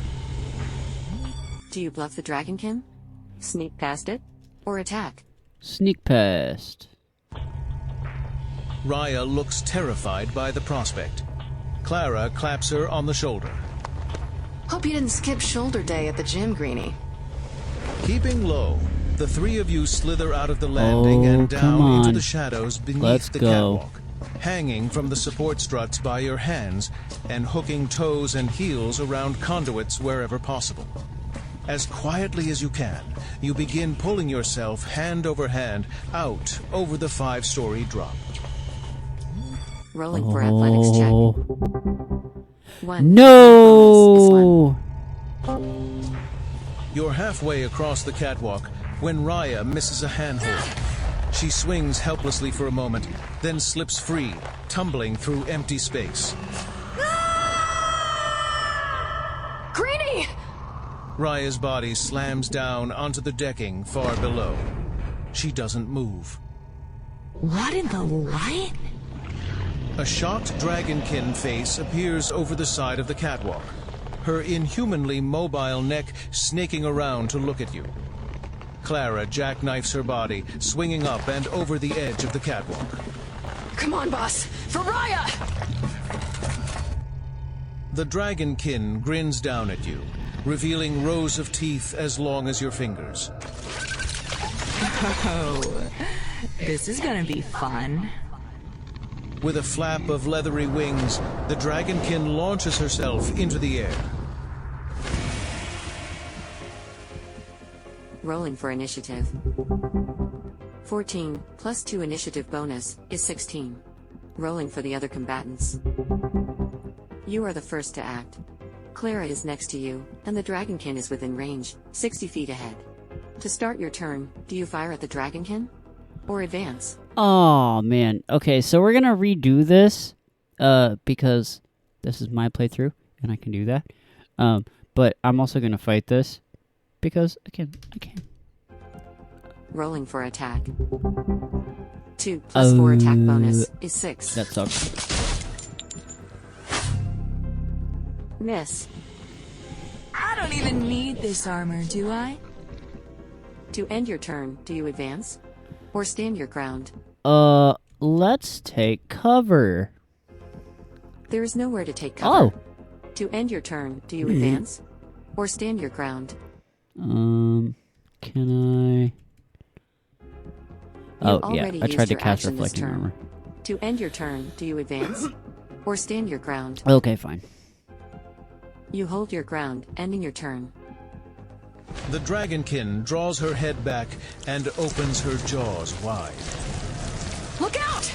Do you bluff the dragonkin? Sneak past it? Or attack? Sneak past. Raya looks terrified by the prospect. Clara claps her on the shoulder. Hope you didn't skip shoulder day at the gym, Greenie. Keeping low, the three of you slither out of the landing and down into the shadows beneath the catwalk, hanging from the support struts by your hands and hooking toes and heels around conduits wherever possible. As quietly as you can, you begin pulling yourself hand over hand out over the 5-story drop. Rolling for athletics check. 1. No! You're halfway across the catwalk when Raya misses a handhold. She swings helplessly for a moment, then slips free, tumbling through empty space. Greenie! Raya's body slams down onto the decking far below. She doesn't move. What in the what? A shocked dragonkin face appears over the side of the catwalk, her inhumanly mobile neck snaking around to look at you. Clara jackknifes her body, swinging up and over the edge of the catwalk. Come on, boss! For Raya! The dragonkin grins down at you, revealing rows of teeth as long as your fingers. Oh, this is gonna be fun. With a flap of leathery wings, the dragonkin launches herself into the air. Rolling for initiative. 14 plus 2 initiative bonus is 16. Rolling for the other combatants. You are the first to act. Clara is next to you, and the dragonkin is within range, 60 feet ahead. To start your turn, do you fire at the dragonkin? Or advance? Oh, man. Okay, so we're gonna redo this, because this is my playthrough, and I can do that. But I'm also gonna fight this, because, again, I can. Rolling for attack. 2 plus 4 attack bonus is 6. That sucks. Miss. I don't even need this armor, do I? To end your turn, do you advance? Or stand your ground? Let's take cover. There is nowhere to take cover. Oh. To end your turn, do you advance? Or stand your ground? Can I? You Oh, yeah. already I used tried to your cast action this Reflecting turn. Armor. To end your turn, do you advance? Or stand your ground? Okay, fine. You hold your ground, ending your turn. The dragonkin draws her head back and opens her jaws wide. Look out!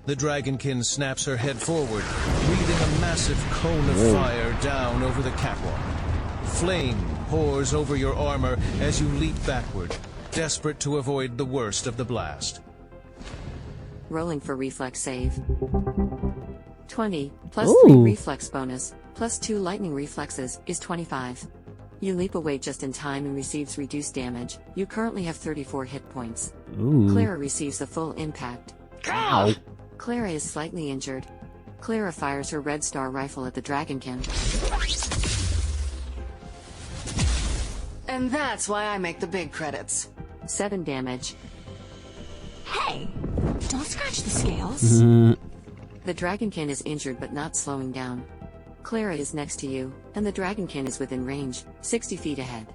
The dragonkin snaps her head forward, breathing a massive cone of fire down over the catwalk. Flame pours over your armor as you leap backward, desperate to avoid the worst of the blast. Rolling for reflex save. 20, plus Ooh. 3 reflex bonus, plus 2 lightning reflexes, is 25. You leap away just in time and receives reduced damage. You currently have 34 hit points. Ooh. Clara receives the full impact. Ow. Clara is slightly injured. Clara fires her red star rifle at the dragonkin. And that's why I make the big credits. 7 damage. Hey, don't scratch the scales. The dragonkin is injured but not slowing down. Clara is next to you, and the dragonkin is within range, 60 feet ahead.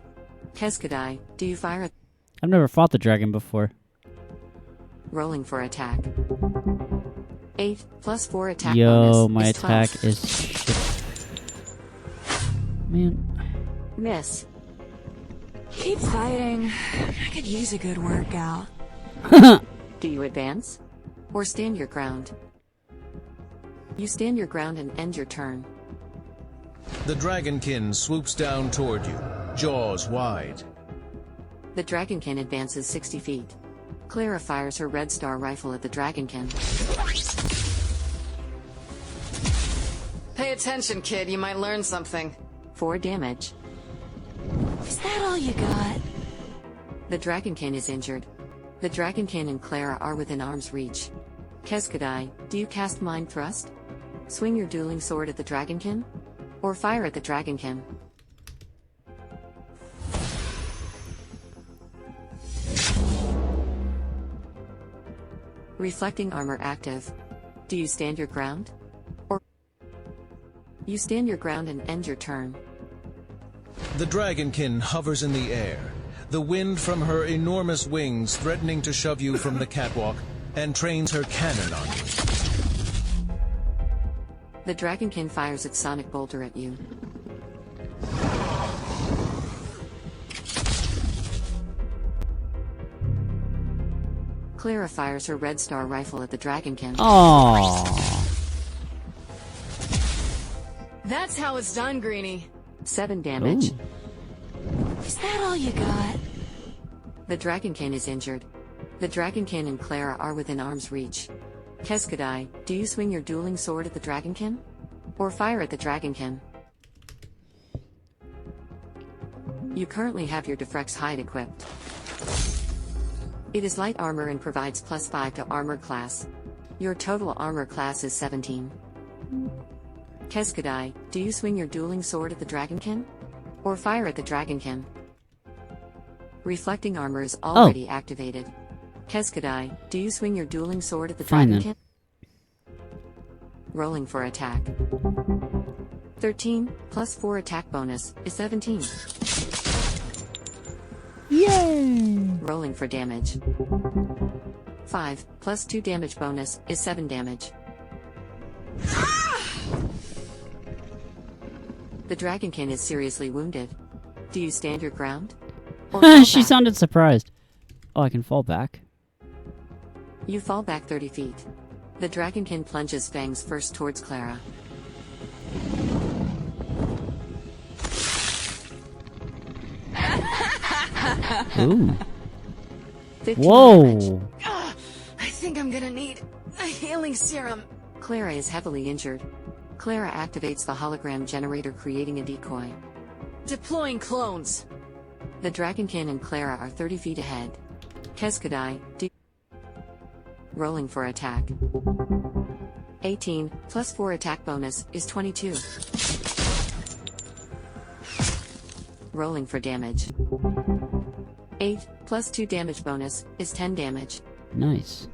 Keskadai, do you fire at... I've never fought the dragon before. Rolling for attack. 8, plus 4 attack Yo, bonus my is attack 12. is shit. Man. Miss. Keep fighting. I could use a good workout. Do you advance? Or stand your ground? You stand your ground and end your turn. The dragonkin swoops down toward you, jaws wide. The dragonkin advances 60 feet. Clara fires her red star rifle at the dragonkin. Pay attention, kid, you might learn something. 4 damage. Is that all you got? The dragonkin is injured. The dragonkin and Clara are within arm's reach. Keskadai, do you cast Mind Thrust? Swing your dueling sword at the dragonkin? Or fire at the dragonkin? Reflecting armor active. Do you stand your ground? Or you stand your ground and end your turn. The dragonkin hovers in the air, the wind from her enormous wings threatening to shove you from the catwalk, and trains her cannon on you. The dragonkin fires its sonic bolter at you. Clara fires her red star rifle at the dragonkin. Aww. That's how it's done, Greenie. 7 damage. Ooh. Is that all you got? The dragonkin is injured. The dragonkin and Clara are within arm's reach. Keskadai, do you swing your dueling sword at the dragonkin? Or fire at the dragonkin? You currently have your Defrex hide equipped. It is light armor and provides +5 to armor class. Your total armor class is 17. Keskadai, do you swing your dueling sword at the dragonkin? Or fire at the dragonkin? Reflecting armor is already activated. Keskadai, do you swing your dueling sword at the Fine, dragonkin? then. Rolling for attack. 13, plus 4 attack bonus, is 17. Yay! Rolling for damage. 5, plus 2 damage bonus, is 7 damage. The dragonkin is seriously wounded. Do you stand your ground? Or fall She back? sounded surprised. Oh, I can fall back. You fall back 30 feet. The dragonkin plunges fangs first towards Clara. Ooh. 15 Whoa. damage. I think I'm gonna need a healing serum. Clara is heavily injured. Clara activates the hologram generator, creating a decoy. Deploying clones. The dragonkin and Clara are 30 feet ahead. Keskadai, rolling for attack. 18, plus 4 attack bonus, is 22. Rolling for damage. 8, plus 2 damage bonus, is 10 damage. Nice.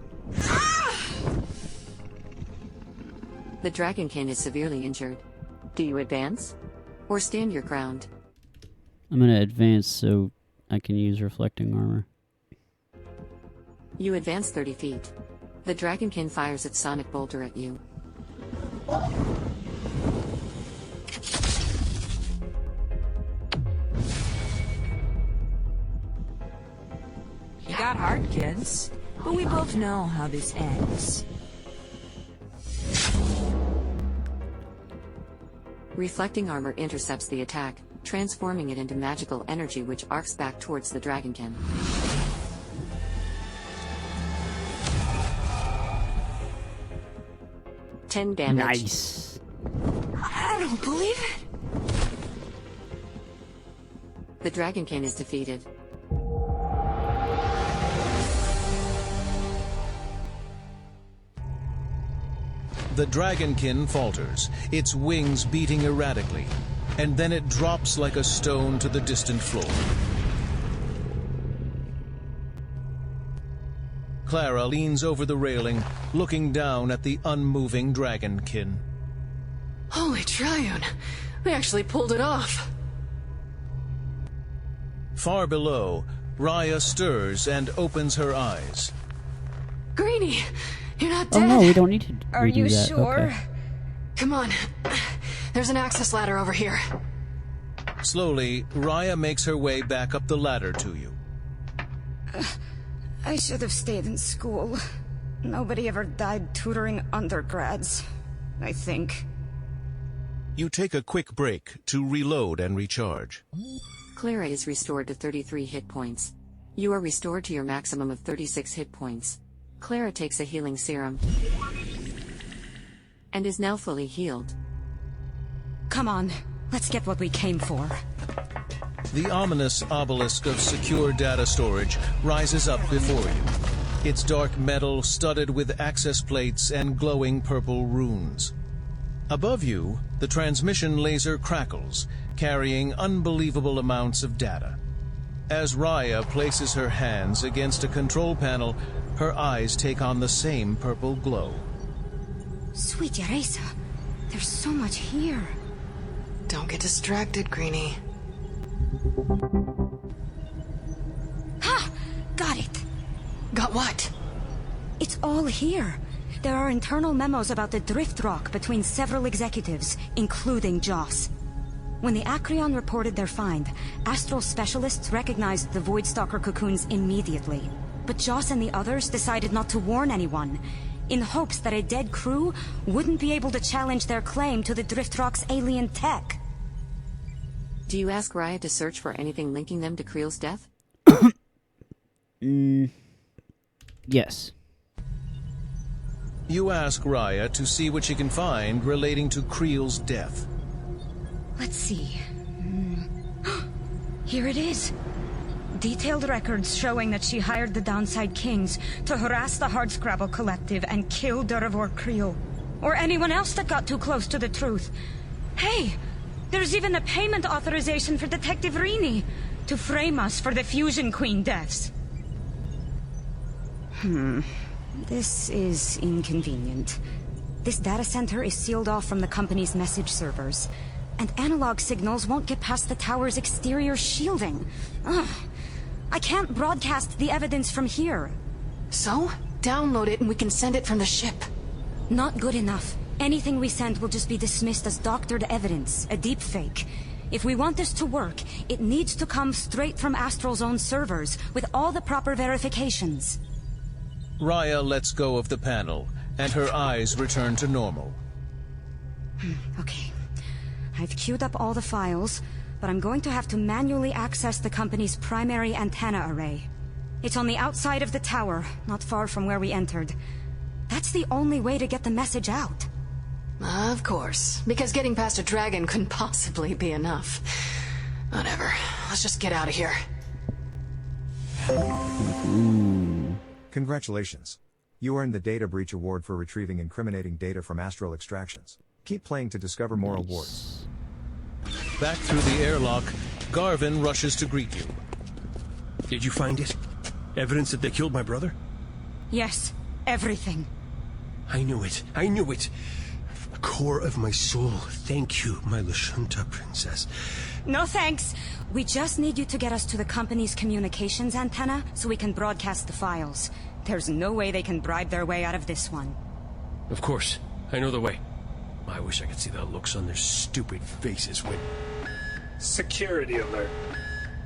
The dragonkin is severely injured. Do you advance? Or stand your ground? I'm gonna advance so I can use reflecting armor. You advance 30 feet. The dragonkin fires its sonic bolter at you. You got heart, kids. But we both know how this ends. Reflecting armor intercepts the attack, transforming it into magical energy which arcs back towards the dragonkin. Ten damage. Nice. I don't believe it. The dragonkin is defeated. The dragonkin falters, its wings beating erratically, and then it drops like a stone to the distant floor. Clara leans over the railing, looking down at the unmoving dragonkin. Holy Triune! We actually pulled it off! Far below, Raya stirs and opens her eyes. Greenie! You're not Oh dead! no, we don't need to redo Are you that. sure? Okay. Come on. There's an access ladder over here. Slowly, Raya makes her way back up the ladder to you. I should have stayed in school. Nobody ever died tutoring undergrads, I think. You take a quick break to reload and recharge. Clara is restored to 33 hit points. You are restored to your maximum of 36 hit points. Clara takes a healing serum and is now fully healed. Come on, let's get what we came for. The ominous obelisk of secure data storage rises up before you, its dark metal studded with access plates and glowing purple runes. Above you, the transmission laser crackles, carrying unbelievable amounts of data. As Raya places her hands against a control panel, her eyes take on the same purple glow. Sweet Yeresa, there's so much here. Don't get distracted, Greenie. Ha! Got it! Got what? It's all here. There are internal memos about the drift rock between several executives, including Joss. When the Acreon reported their find, astral specialists recognized the Voidstalker cocoons immediately. But Joss and the others decided not to warn anyone, in hopes that a dead crew wouldn't be able to challenge their claim to the drift rock's alien tech. Do you ask Raya to search for anything linking them to Creel's death? Yes. You ask Raya to see what she can find relating to Creel's death. Let's see. Here it is. Detailed records showing that she hired the Downside Kings to harass the Hardscrabble Collective and kill Durivor Creel. Or anyone else that got too close to the truth. Hey! There's even a payment authorization for Detective Rini to frame us for the Fusion Queen deaths. This is inconvenient. This data center is sealed off from the company's message servers, and analog signals won't get past the tower's exterior shielding. Ugh. I can't broadcast the evidence from here. So? Download it and we can send it from the ship. Not good enough. Anything we send will just be dismissed as doctored evidence, a deep fake. If we want this to work, it needs to come straight from Astral's own servers, with all the proper verifications. Raya lets go of the panel, and her eyes return to normal. Okay. I've queued up all the files, but I'm going to have to manually access the company's primary antenna array. It's on the outside of the tower, not far from where we entered. That's the only way to get the message out. Of course, because getting past a dragon couldn't possibly be enough. Whatever, let's just get out of here. Congratulations. You earned the Data Breach Award for retrieving incriminating data from astral extractions. Keep playing to discover more awards. Back through the airlock, Garvin rushes to greet you. Did you find it? Evidence that they killed my brother? Yes, everything. I knew it. I knew it. the core of my soul, thank you, my Lashunta princess. No thanks. We just need you to get us to the company's communications antenna so we can broadcast the files. There's no way they can bribe their way out of this one. Of course, I know the way. I wish I could see the looks on their stupid faces when... Security alert.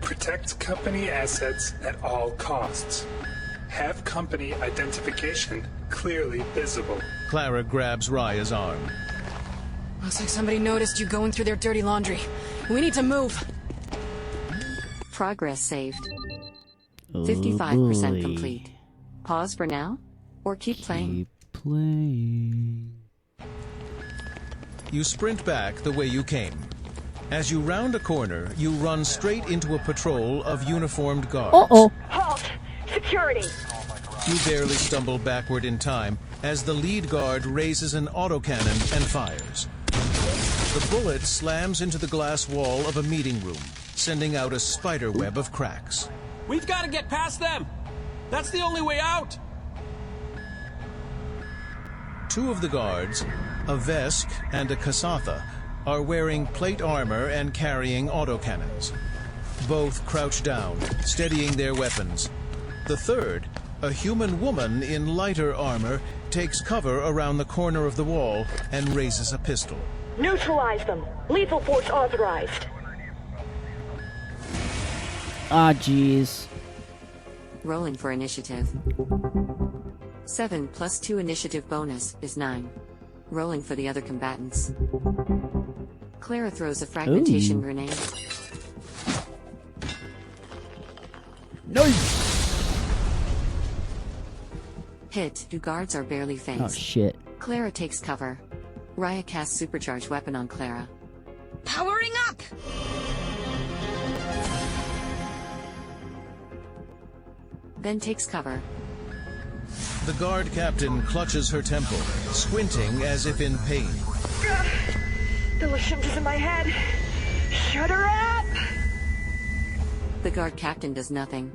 Protect company assets at all costs. Have company identification clearly visible. Clara grabs Raya's arm. Looks like somebody noticed you going through their dirty laundry. We need to move. Progress saved. Oh 55% boy. complete. Pause for now, or keep playing. Playing. You sprint back the way you came. As you round a corner, you run straight into a patrol of uniformed guards. Uh-oh. Halt! Security! You barely stumble backward in time as the lead guard raises an autocannon and fires. The bullet slams into the glass wall of a meeting room, sending out a spider web of cracks. We've got to get past them! That's the only way out! Two of the guards, a Vesk and a Kasatha, are wearing plate armor and carrying autocannons. Both crouch down, steadying their weapons. The third, a human woman in lighter armor, takes cover around the corner of the wall and raises a pistol. Neutralize them! Lethal force authorized! Ah, jeez. Rolling for initiative. 7 plus 2 initiative bonus is 9. Rolling for the other combatants. Clara throws a fragmentation Ooh. grenade. Nice! Hit. 2 guards are barely phased. Oh, shit. Clara takes cover. Raya casts supercharged weapon on Clara. Powering up! Then takes cover. The guard captain clutches her temple, squinting as if in pain. The Lashunta's in my head! Shut her up! The guard captain does nothing.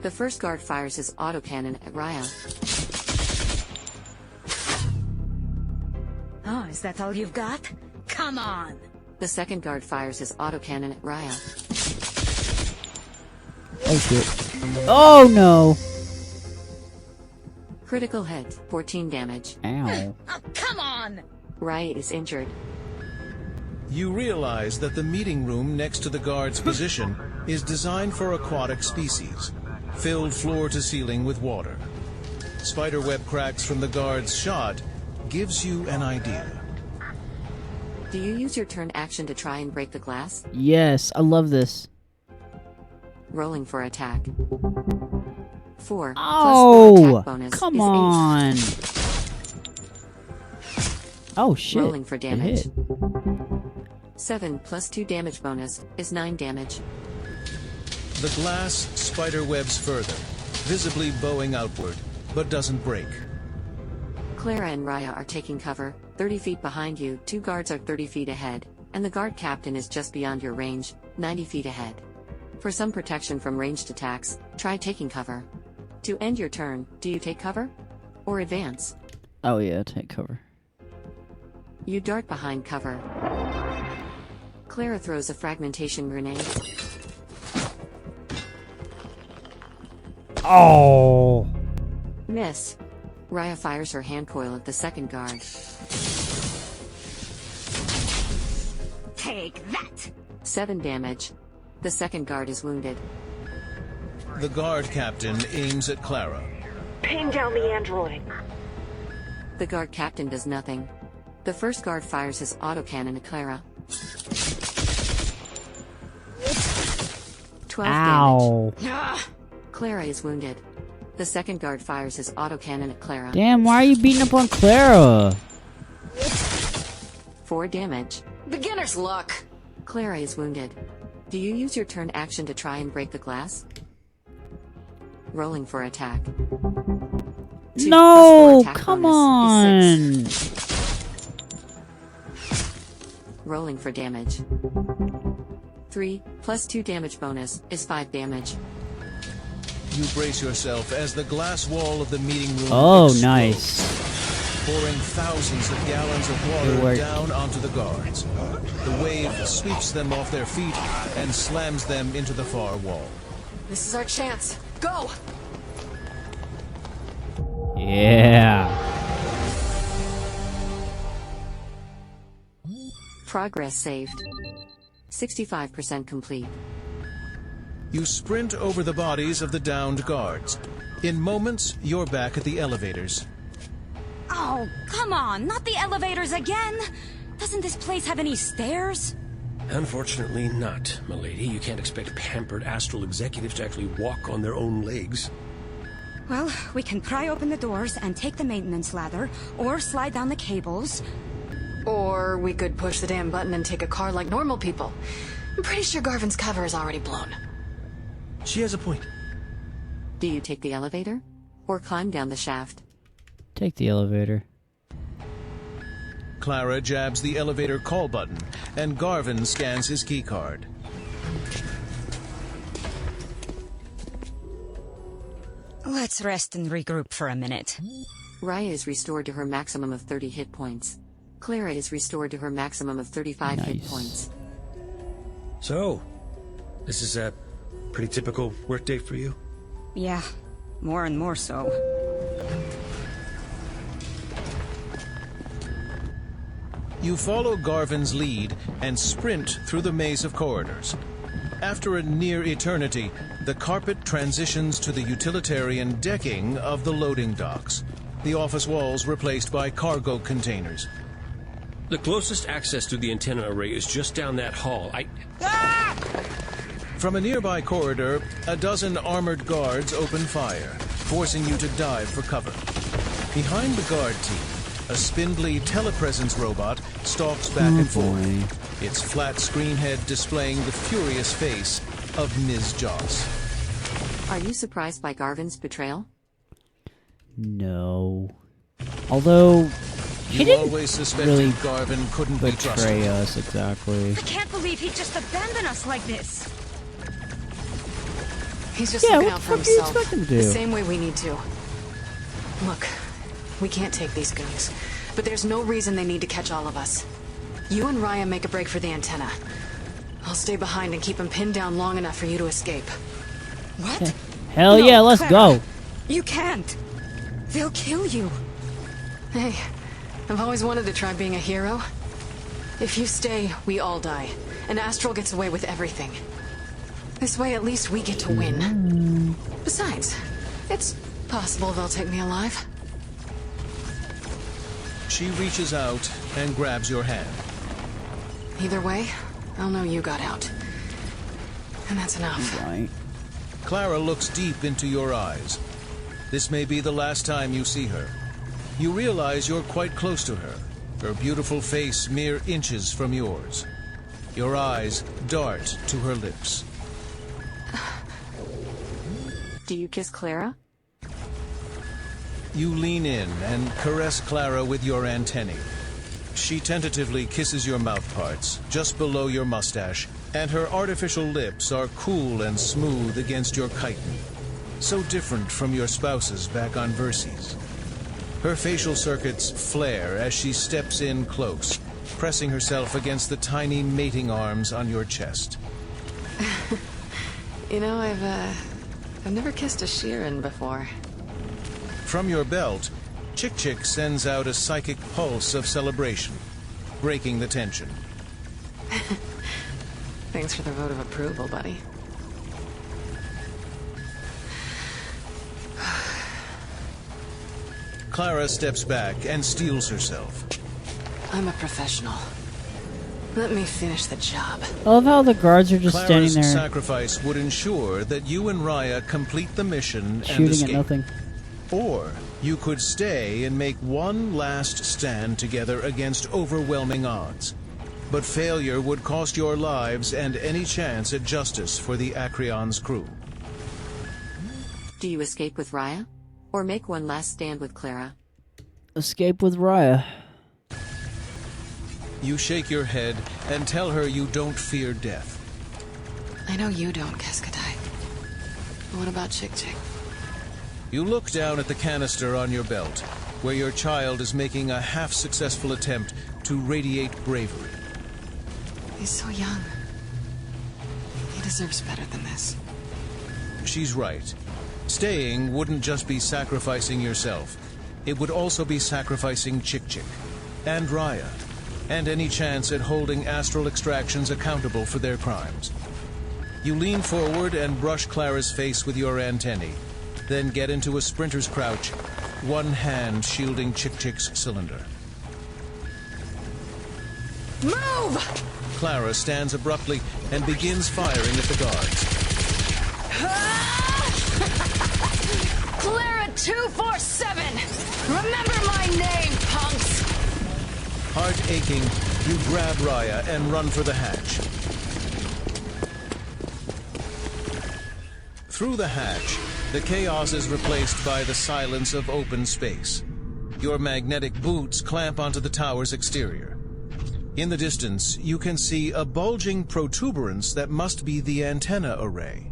The first guard fires his autocannon at Raya. Oh, is that all you've got? Come on! The second guard fires his autocannon at Raya. Oh, shit. Oh, no! Critical hit, 14 damage. Ow. Oh, come on! Raya is injured. You realize that the meeting room next to the guard's position is designed for aquatic species, filled floor to ceiling with water. Spiderweb cracks from the guard's shot gives you an idea. Do you use your turn action to try and break the glass? Yes, I love this. Rolling for attack. 4 Oh, plus 4 attack bonus come is on. 8. Oh, shit. Rolling for It damage. hit. 7 plus 2 damage bonus is 9 damage. The glass spiderwebs further, visibly bowing outward, but doesn't break. Clara and Raya are taking cover. 30 feet behind you, 2 guards are 30 feet ahead, and the guard captain is just beyond your range, 90 feet ahead. For some protection from ranged attacks, try taking cover. To end your turn, do you take cover? Or advance? Oh, yeah, take cover. You dart behind cover. Clara throws a fragmentation grenade. Oh! Miss. Raya fires her hand coil at the second guard. Take that! 7 damage. The second guard is wounded. The guard captain aims at Clara. Pin down the android. The guard captain does nothing. The first guard fires his autocannon at Clara. 12 Ow. damage. Clara is wounded. The second guard fires his autocannon at Clara. Damn, why are you beating up on Clara? 4 damage. Beginner's luck. Clara is wounded. Do you use your turn action to try and break the glass? Rolling for attack. 2 No, plus 4 attack come bonus on. is 6. Rolling for damage. 3 plus 2 damage bonus is 5 damage. You brace yourself as the glass wall of the meeting room Oh, explodes. nice. pouring thousands of gallons of water down onto the guards. The wave sweeps them off their feet and slams them into the far wall. This is our chance. Go! Yeah. Progress saved. 65% complete. You sprint over the bodies of the downed guards. In moments, you're back at the elevators. Oh, come on, not the elevators again! Doesn't this place have any stairs? Unfortunately not, milady. You can't expect pampered astral executives to actually walk on their own legs. Well, we can pry open the doors and take the maintenance ladder, or slide down the cables. Or we could push the damn button and take a car like normal people. I'm pretty sure Garvin's cover is already blown. She has a point. Do you take the elevator? Or climb down the shaft? Take the elevator. Clara jabs the elevator call button, and Garvin scans his keycard. Let's rest and regroup for a minute. Raya is restored to her maximum of 30 hit points. Clara is restored to her maximum of 35 hit points. So, this is a pretty typical workday for you? Yeah, more and more so. You follow Garvin's lead and sprint through the maze of corridors. After a near eternity, the carpet transitions to the utilitarian decking of the loading docks. The office walls replaced by cargo containers. The closest access to the antenna array is just down that hall. From a nearby corridor, a dozen armored guards open fire, forcing you to dive for cover. Behind the guard team, a spindly telepresence robot stalks back and forth, its flat screen head displaying the furious face of Ms. Joss. Are you surprised by Garvin's betrayal? No. Although, he You didn't always suspected really Garvin couldn't be betray trusted. us, exactly. I can't believe he just abandoned us like this. He's just Yeah, looking what out the for fuck do you himself. expect him to do? The same way we need to. Look, we can't take these goons, but there's no reason they need to catch all of us. You and Raya make a break for the antenna. I'll stay behind and keep him pinned down long enough for you to escape. What? Hell No, yeah, let's Clara, go. You can't. They'll kill you. Hey, I've always wanted to try being a hero. If you stay, we all die, and Astral gets away with everything. This way, at least we get to win. Besides, it's possible they'll take me alive. She reaches out and grabs your hand. Either way, I'll know you got out. And that's enough. Right. Clara looks deep into your eyes. This may be the last time you see her. You realize you're quite close to her, her beautiful face mere inches from yours. Your eyes dart to her lips. Do you kiss Clara? You lean in and caress Clara with your antennae. She tentatively kisses your mouth parts, just below your mustache, and her artificial lips are cool and smooth against your chitin. So different from your spouse's back on Verces. Her facial circuits flare as she steps in close, pressing herself against the tiny mating arms on your chest. You know, I've never kissed a Sheeran before. From your belt, Chick Chick sends out a psychic pulse of celebration, breaking the tension. Thanks for the vote of approval, buddy. Clara steps back and steels herself. I'm a professional. Let me finish the job. I love how the guards are just Clara's standing there sacrifice would ensure that you and Raya complete the mission and shooting escape. at nothing. Or you could stay and make one last stand together against overwhelming odds. But failure would cost your lives and any chance at justice for the Acreon's crew. Do you escape with Raya? Or make one last stand with Clara? Escape with Raya. You shake your head and tell her you don't fear death. I know you don't, Cascadai. What about Chick Chick? You look down at the canister on your belt. where your child is making a half-successful attempt to radiate bravery. He's so young. He deserves better than this. She's right. Staying wouldn't just be sacrificing yourself. It would also be sacrificing Chick-Chick, and Raya, and any chance at holding Astral Extractions accountable for their crimes. You lean forward and brush Clara's face with your antennae, then get into a sprinter's crouch, one hand shielding Chick-Chick's cylinder. Move! Clara stands abruptly and begins firing at the guards. Clara 247! Remember my name, punks! Heart aching, you grab Raya and run for the hatch. Through the hatch, the chaos is replaced by the silence of open space. Your magnetic boots clamp onto the tower's exterior. In the distance, you can see a bulging protuberance that must be the antenna array.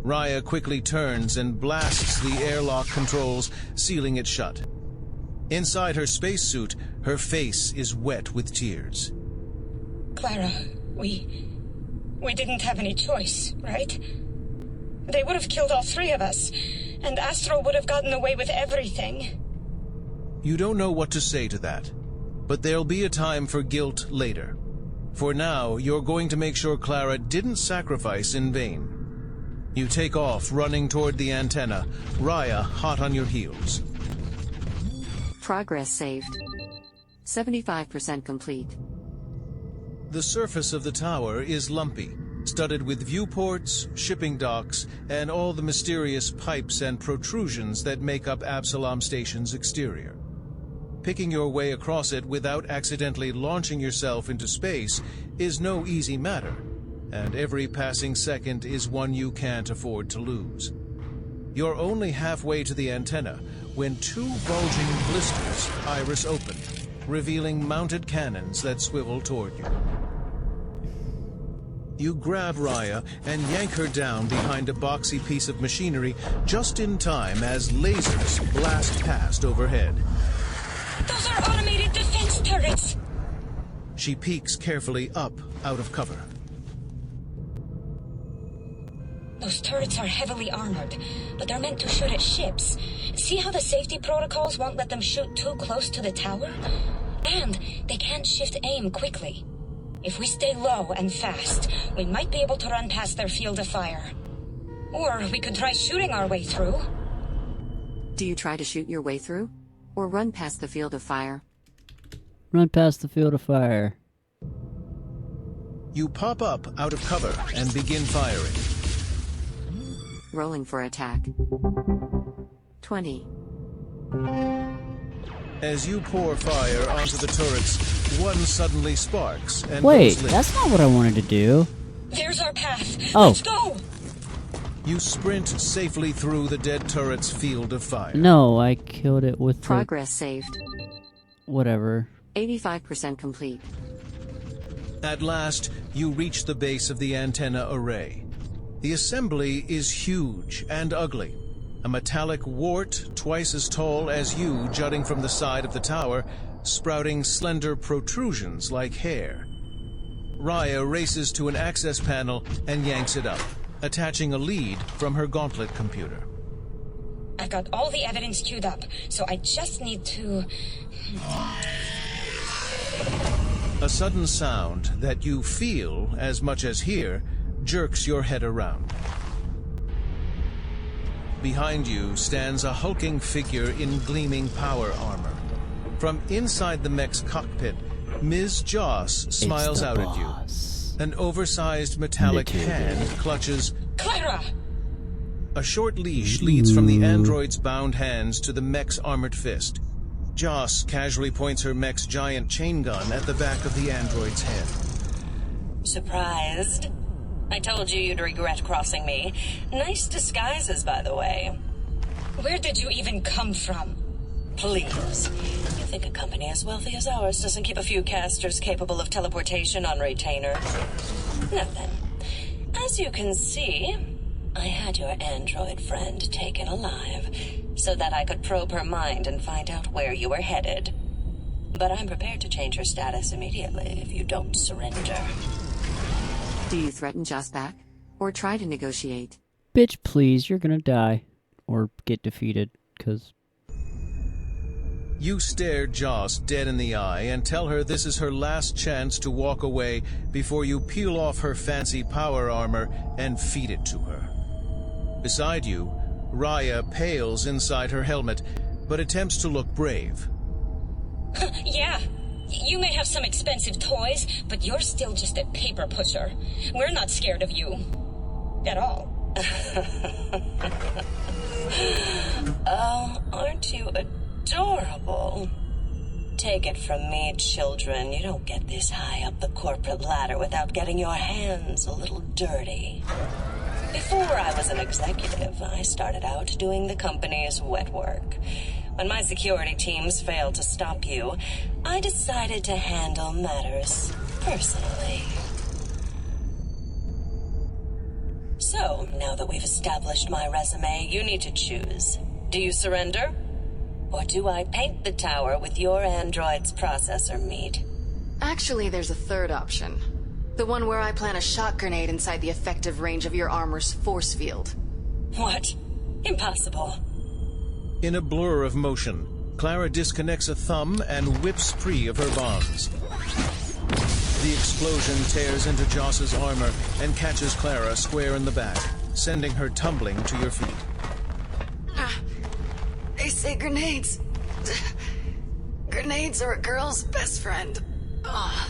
Raya quickly turns and blasts the airlock controls, sealing it shut. Inside her spacesuit, her face is wet with tears. Clara, we didn't have any choice, right? They would have killed all three of us, and Astral would have gotten away with everything. You don't know what to say to that, but there'll be a time for guilt later. For now, you're going to make sure Clara didn't sacrifice in vain. You take off, running toward the antenna, Raya hot on your heels. Progress saved. 75% complete. The surface of the tower is lumpy, studded with viewports, shipping docks, and all the mysterious pipes and protrusions that make up Absalom Station's exterior. Picking your way across it without accidentally launching yourself into space is no easy matter, and every passing second is one you can't afford to lose. You're only halfway to the antenna when two bulging blisters iris open, revealing mounted cannons that swivel toward you. You grab Raya and yank her down behind a boxy piece of machinery just in time as lasers blast past overhead. Those are automated defense turrets! She peeks carefully up out of cover. Those turrets are heavily armored, but they're meant to shoot at ships. See how the safety protocols won't let them shoot too close to the tower? And they can't shift aim quickly. If we stay low and fast, we might be able to run past their field of fire. Or we could try shooting our way through. Do you try to shoot your way through? Or run past the field of fire? Run past the field of fire. You pop up out of cover and begin firing. Rolling for attack. 20. As you pour fire onto the turrets, one suddenly sparks and Wait, goes lit. that's not what I wanted to do. There's our path. Oh. Let's go! You sprint safely through the dead turret's field of fire. No, I killed it with Progress saved. Whatever. 85% complete. At last, you reach the base of the antenna array. The assembly is huge and ugly. A metallic wart twice as tall as you jutting from the side of the tower, sprouting slender protrusions like hair. Raya races to an access panel and yanks it up, attaching a lead from her gauntlet computer. I've got all the evidence queued up, so I just need to... A sudden sound that you feel as much as hear jerks your head around. Behind you stands a hulking figure in gleaming power armor. From inside the mech's cockpit, Ms. Joss smiles out at you. An oversized metallic hand clutches Clara! A short leash leads from the android's bound hands to the mech's armored fist. Joss casually points her mech's giant chain gun at the back of the android's head. Surprised? I told you you'd regret crossing me. Nice disguises, by the way. Where did you even come from? Please. You think a company as wealthy as ours doesn't keep a few casters capable of teleportation on retainer? Now then, as you can see, I had your android friend taken alive. so that I could probe her mind and find out where you were headed. But I'm prepared to change her status immediately if you don't surrender. Do you threaten Joss back? Or try to negotiate? Bitch, please, you're gonna die. Or get defeated, cause... You stare Joss dead in the eye and tell her this is her last chance to walk away before you peel off her fancy power armor and feed it to her. Beside you, Raya pales inside her helmet, but attempts to look brave. Yeah, you may have some expensive toys, but you're still just a paper pusher. We're not scared of you. At all. Oh, aren't you adorable? Take it from me, children. You don't get this high up the corporate ladder without getting your hands a little dirty. Before I was an executive, I started out doing the company's wet work. When my security teams failed to stop you, I decided to handle matters personally. So, now that we've established my resume, you need to choose. Do you surrender? Or do I paint the tower with your android's processor meat? Actually, there's a third option. The one where I plant a shock grenade inside the effective range of your armor's force field. What? Impossible. In a blur of motion, Clara disconnects a thumb and whips free of her bonds. The explosion tears into Joss's armor and catches Clara square in the back, sending her tumbling to your feet. They say grenades. Grenades are a girl's best friend. Ugh.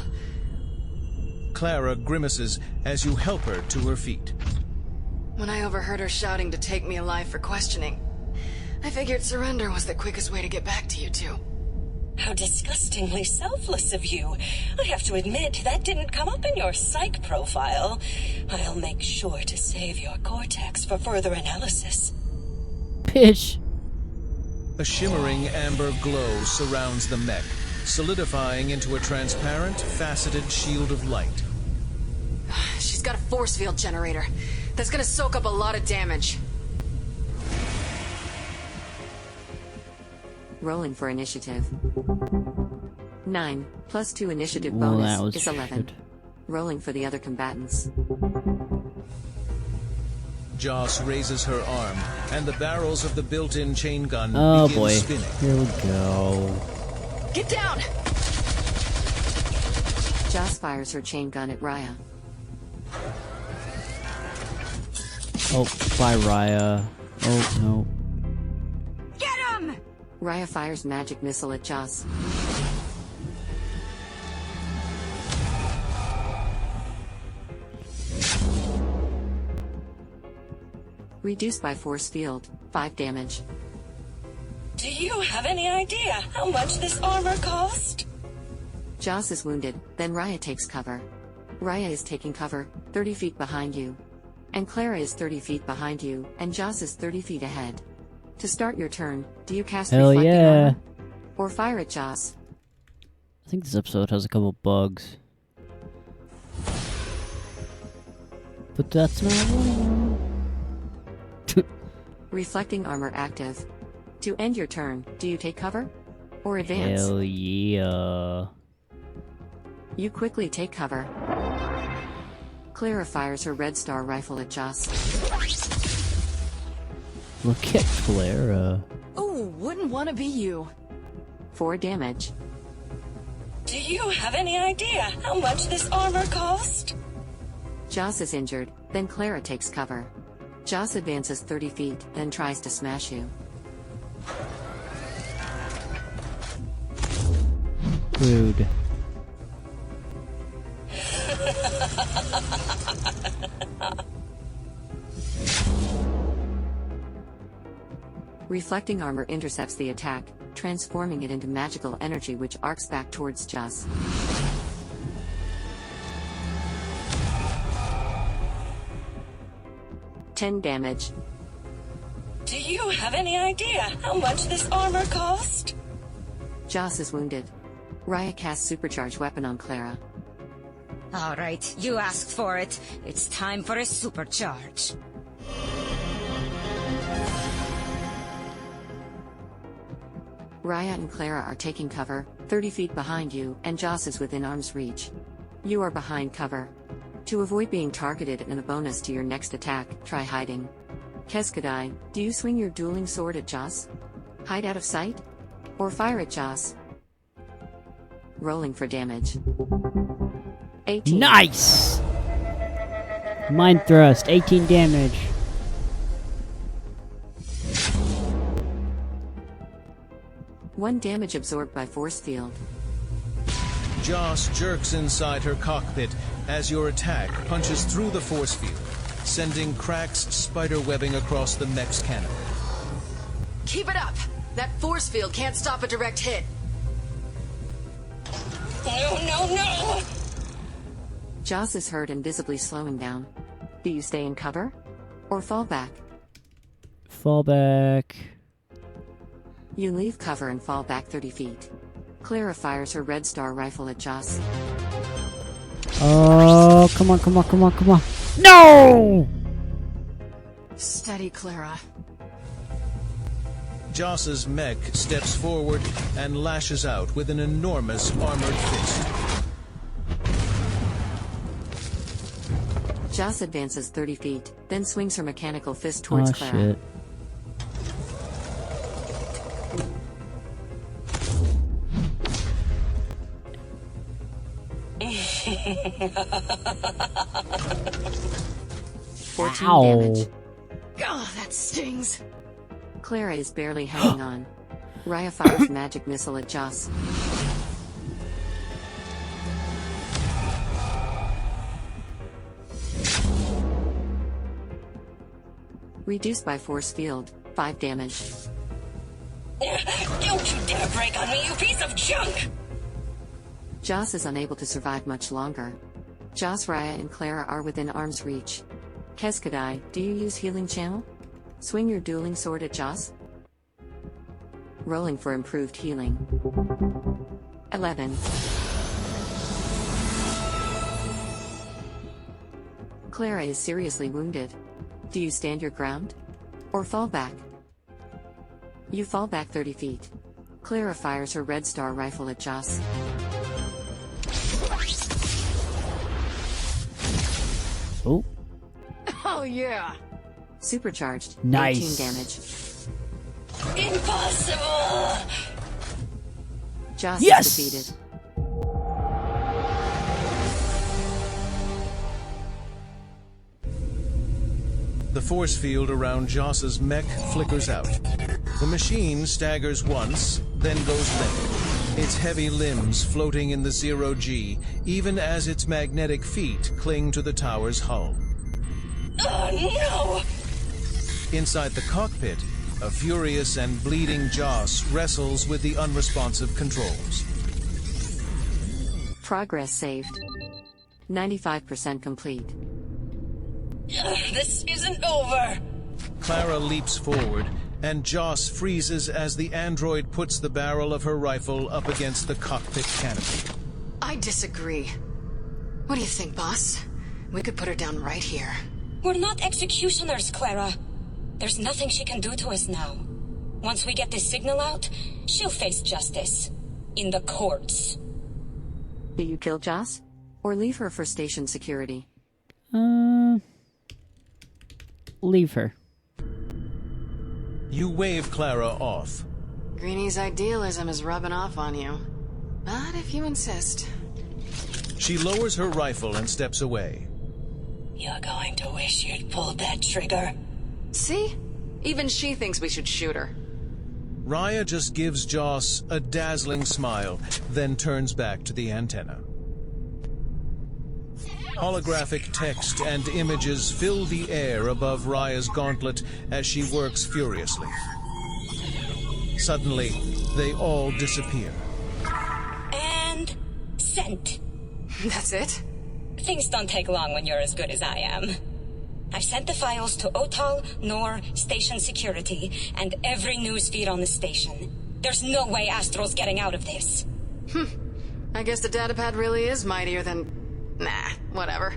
Clara grimaces as you help her to her feet. When I overheard her shouting to take me alive for questioning, I figured surrender was the quickest way to get back to you two. How disgustingly selfless of you. I have to admit, that didn't come up in your psych profile. I'll make sure to save your cortex for further analysis. Bitch. A shimmering amber glow surrounds the mech, solidifying into a transparent, faceted shield of light. She's got a force field generator that's gonna soak up a lot of damage. Rolling for initiative. 9 plus 2 initiative Well, that bonus was is 11. shit. Rolling for the other combatants. Joss raises her arm, and the barrels of the built-in chain gun Oh begin boy. spinning. Here we go. Get down! Joss fires her chain gun at Raya. Oh, bye, Raya. Oh, no. Get him! Raya fires magic missile at Joss. Reduced by force field, 5 damage. Do you have any idea how much this armor cost? Joss is wounded, then Raya takes cover. Raya is taking cover, 30 feet behind you. And Clara is 30 feet behind you, and Joss is 30 feet ahead. To start your turn, do you cast Hell Reflecting yeah. Armor? Or fire at Joss? I think this episode has a couple bugs. But that's not one. Reflecting Armor active. To end your turn, do you take cover? Or advance? Hell yeah. You quickly take cover. Clara fires her red star rifle at Joss. Look at Clara. Ooh, wouldn't want to be you. 4 damage. Do you have any idea how much this armor cost? Joss is injured, then Clara takes cover. Joss advances 30 feet, then tries to smash you. Rude. Reflecting Armor intercepts the attack, transforming it into magical energy which arcs back towards Joss. $10 damage. Do you have any idea how much this armor cost? Joss is wounded. Raya casts Supercharge Weapon on Clara. All right, you asked for it. It's time for a supercharge. Raya and Clara are taking cover, 30 feet behind you, and Joss is within arm's reach. You are behind cover. To avoid being targeted and a bonus to your next attack, try hiding. Keskadai, do you swing your dueling sword at Joss? Hide out of sight? Or fire at Joss? Rolling for damage. 18. Nice! Mind thrust, 18 damage. One damage absorbed by force field. Joss jerks inside her cockpit as your attack punches through the force field, sending cracks spiderwebbing across the mech's canopy. Keep it up! That force field can't stop a direct hit. No! Joss is hurt and visibly slowing down. Do you stay in cover? Or fall back? Fall back. You leave cover and fall back 30 feet. Clara fires her Red Star rifle at Joss. Oh, come on. No! Steady, Clara. Joss's mech steps forward and lashes out with an enormous armored fist. Joss advances 30 feet, then swings her mechanical fist towards Clara. Shit. Ow. Damage. Oh, that stings. Clara is barely hanging on. Raya fires magic missile at Joss. Reduced by force field, 5 damage. Don't you dare break on me, you piece of junk! Joss is unable to survive much longer. Joss, Raya, and Clara are within arm's reach. Keskadai, do you use healing channel? Swing your dueling sword at Joss. Rolling for improved healing. 11. Clara is seriously wounded. Do you stand your ground? Or fall back? You fall back 30 feet. Clara fires her Red Star rifle at Joss. Oh. Oh yeah. Supercharged. Nice. 18 damage. Impossible! Joss Yes! is defeated. The force field around Joss's mech flickers out. The machine staggers once, then goes limp, its heavy limbs floating in the zero-G, even as its magnetic feet cling to the tower's hull. Oh no! Inside the cockpit, a furious and bleeding Joss wrestles with the unresponsive controls. Progress saved. 95% complete. This isn't over! Clara leaps forward, and Joss freezes as the android puts the barrel of her rifle up against the cockpit canopy. I disagree. What do you think, boss? We could put her down right here. We're not executioners, Clara. There's nothing she can do to us now. Once we get this signal out, she'll face justice. In the courts. Do you kill Joss? Or leave her for station security? Leave her. You wave Clara off. Greenie's idealism is rubbing off on you. But if you insist. She lowers her rifle and steps away. You're going to wish you'd pulled that trigger. See? Even she thinks we should shoot her. Raya just gives Joss a dazzling smile, then turns back to the antenna. Holographic text and images fill the air above Raya's gauntlet as she works furiously. Suddenly, they all disappear. And sent. That's it? Things don't take long when you're as good as I am. I've sent the files to Otal, Nor, Station Security, and every news feed on the station. There's no way Astral's getting out of this. I guess the datapad really is mightier than... Nah, whatever.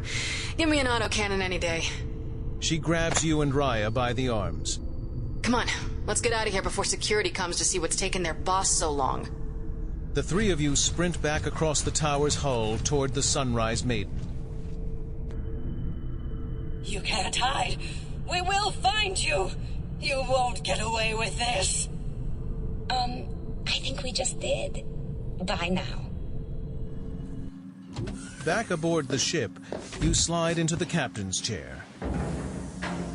Give me an autocannon any day. She grabs you and Raya by the arms. Come on, Let's get out of here before security comes to see what's taken their boss so long. The three of you sprint back across the tower's hull toward the Sunrise Maiden. You can't hide. We will find you. You won't get away with this. I think we just did. Bye now. Back aboard the ship, you slide into the captain's chair.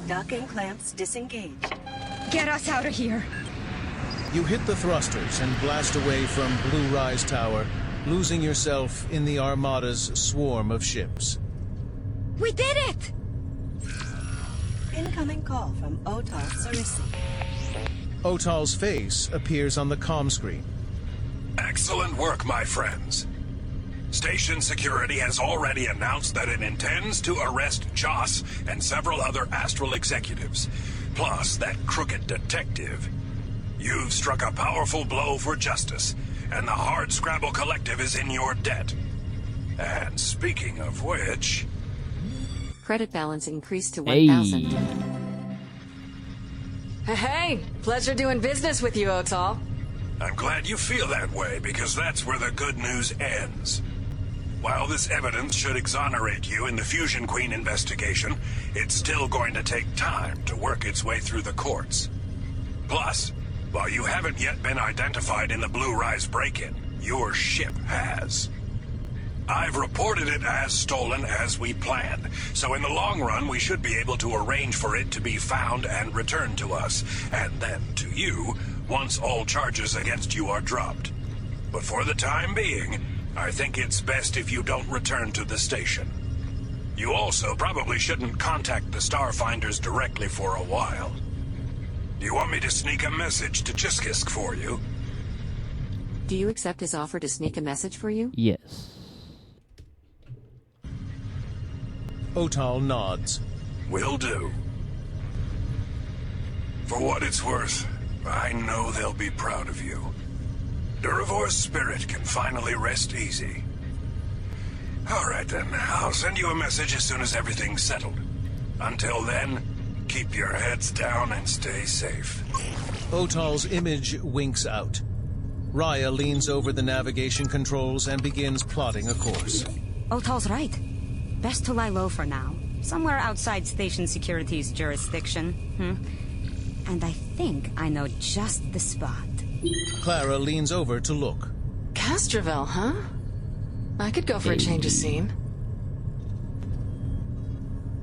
Docking clamps disengaged. Get us out of here. You hit the thrusters and blast away from Blue Rise Tower, losing yourself in the Armada's swarm of ships. We did it! Incoming call from Otal Sarisi. Otal's face appears on the comm screen. Excellent work, my friends. Station security has already announced that it intends to arrest Joss and several other Astral executives, plus that crooked detective. You've struck a powerful blow for justice, and the Hardscrabble Collective is in your debt. And speaking of which... Credit balance increased to Hey. 1,000. Hey, pleasure doing business with you, Otal. I'm glad you feel that way, because that's where the good news ends. While this evidence should exonerate you in the Fusion Queen investigation, it's still going to take time to work its way through the courts. Plus, while you haven't yet been identified in the Blue Rise break-in, your ship has. I've reported it as stolen as we planned, so in the long run we should be able to arrange for it to be found and returned to us, and then to you, once all charges against you are dropped. But for the time being, I think it's best if you don't return to the station. You also probably shouldn't contact the Starfinders directly for a while. Do you want me to sneak a message to Chiskisk for you? Do you accept his offer to sneak a message for you? Yes. Otal nods. Will do. For what it's worth, I know they'll be proud of you. Duravor's spirit can finally rest easy. All right then, I'll send you a message as soon as everything's settled. Until then, keep your heads down and stay safe. Otal's image winks out. Raya leans over the navigation controls and begins plotting a course. Otal's right. Best to lie low for now. Somewhere outside station security's jurisdiction. And I think I know just the spot. Clara leans over to look. Castroville, huh? I could go for a change of scene.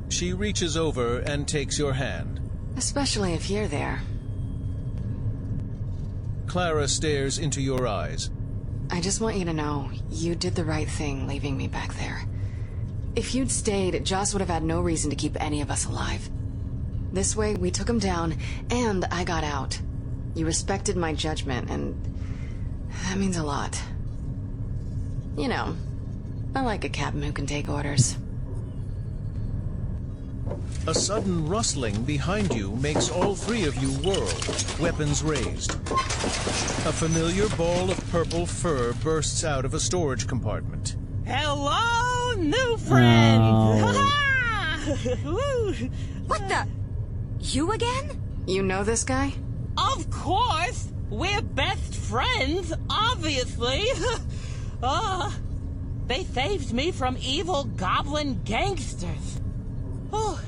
She reaches over and takes your hand. Especially if you're there. Clara stares into your eyes. I just want you to know, you did the right thing leaving me back there. If you'd stayed, Joss would have had no reason to keep any of us alive. This way, we took him down, and I got out. You respected my judgment, and that means a lot. You know, I like a captain who can take orders. A sudden rustling behind you makes all three of you whirl, weapons raised. A familiar ball of purple fur bursts out of a storage compartment. Hello, new friends! What the? You again? You know this guy? Of course! We're best friends, obviously! They saved me from evil goblin gangsters. Oh,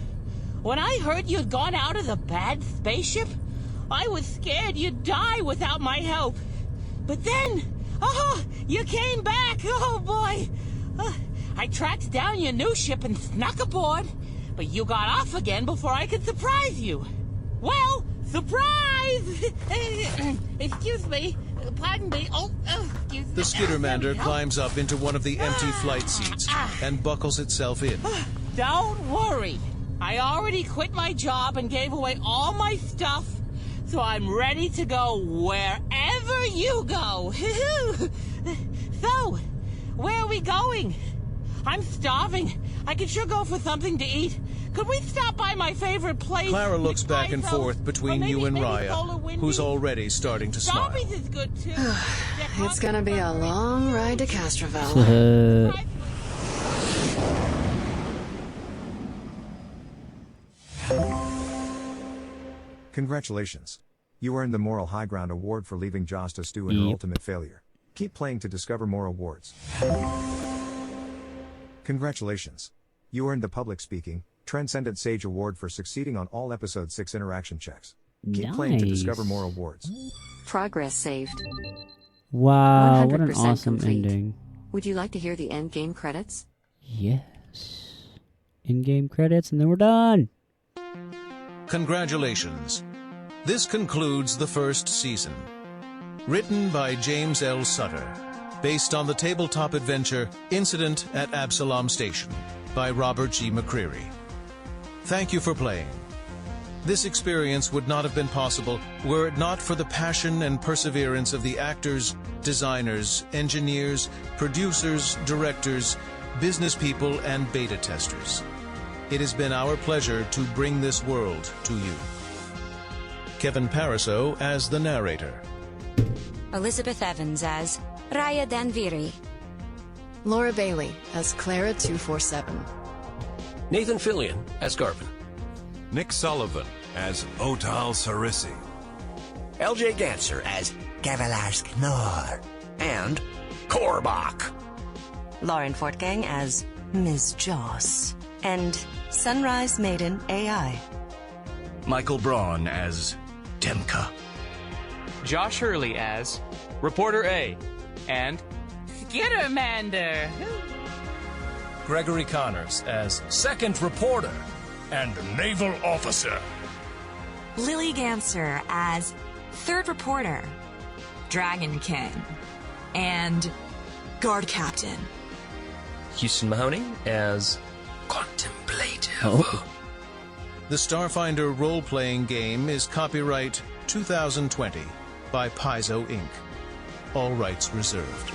when I heard you'd gone out of the bad spaceship, I was scared you'd die without my help. But then, you came back, oh boy! I tracked down your new ship and snuck aboard, but you got off again before I could surprise you. Well, surprise! Excuse me. Pardon me. Excuse me. The Skittermander climbs up into one of the empty flight seats and buckles itself in. Don't worry. I already quit my job and gave away all my stuff, so I'm ready to go wherever you go. So, where are we going? I'm starving. I could sure go for something to eat. Could we stop by my favorite place? Clara looks back and forth between you and Raya, who's already starting to smile. Zombies is good too. It's gonna be a long ride to Castroville. Congratulations. You earned the Moral High Ground Award for leaving Joss to stew in her Yep. ultimate failure. Keep playing to discover more awards. Congratulations. You earned the Public Speaking, Transcendent Sage Award for succeeding on all Episode 6 interaction checks. Keep playing to discover Nice. more awards. Progress saved. Wow, what an 100% awesome complete. ending. Would you like to hear the end game credits? Yes. In-game credits, and then we're done. Congratulations. This concludes the first season. Written by James L. Sutter. Based on the tabletop adventure Incident at Absalom Station by Robert G. McCreary. Thank you for playing. This experience would not have been possible were it not for the passion and perseverance of the actors, designers, engineers, producers, directors, business people, and beta testers. It has been our pleasure to bring this world to you. Kevin Pariseau as the narrator. Elizabeth Evans as Raya Danviri. Laura Bailey as Clara 247. Nathan Fillion as Garvin. Nick Sullivan as Otal Sarisi. LJ Ganser as Gavalarsk Nor. And Korbach. Lauren Fortgang as Ms. Joss. And Sunrise Maiden AI. Michael Braun as Demka. Josh Hurley as Reporter A and Skittermander. Gregory Connors as Second Reporter and Naval Officer. Lily Ganser as Third Reporter, Dragonkin, and Guard Captain. Houston Mahoney as Contemplative. Oh. The Starfinder role-playing game is copyright 2020 by Paizo Inc. All rights reserved.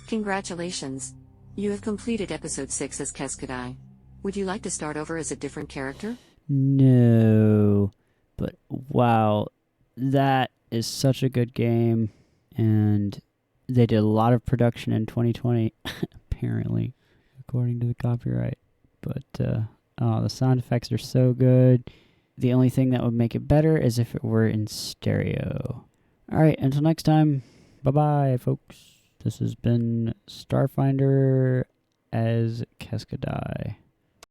Congratulations. You have completed episode 6 as Keskadai. Would you like to start over as a different character? No. But wow, that is such a good game. And they did a lot of production in 2020, apparently, according to the copyright. But the sound effects are so good. The only thing that would make it better is if it were in stereo. Alright, until next time, bye-bye, folks. This has been Starfinder as Keskadai.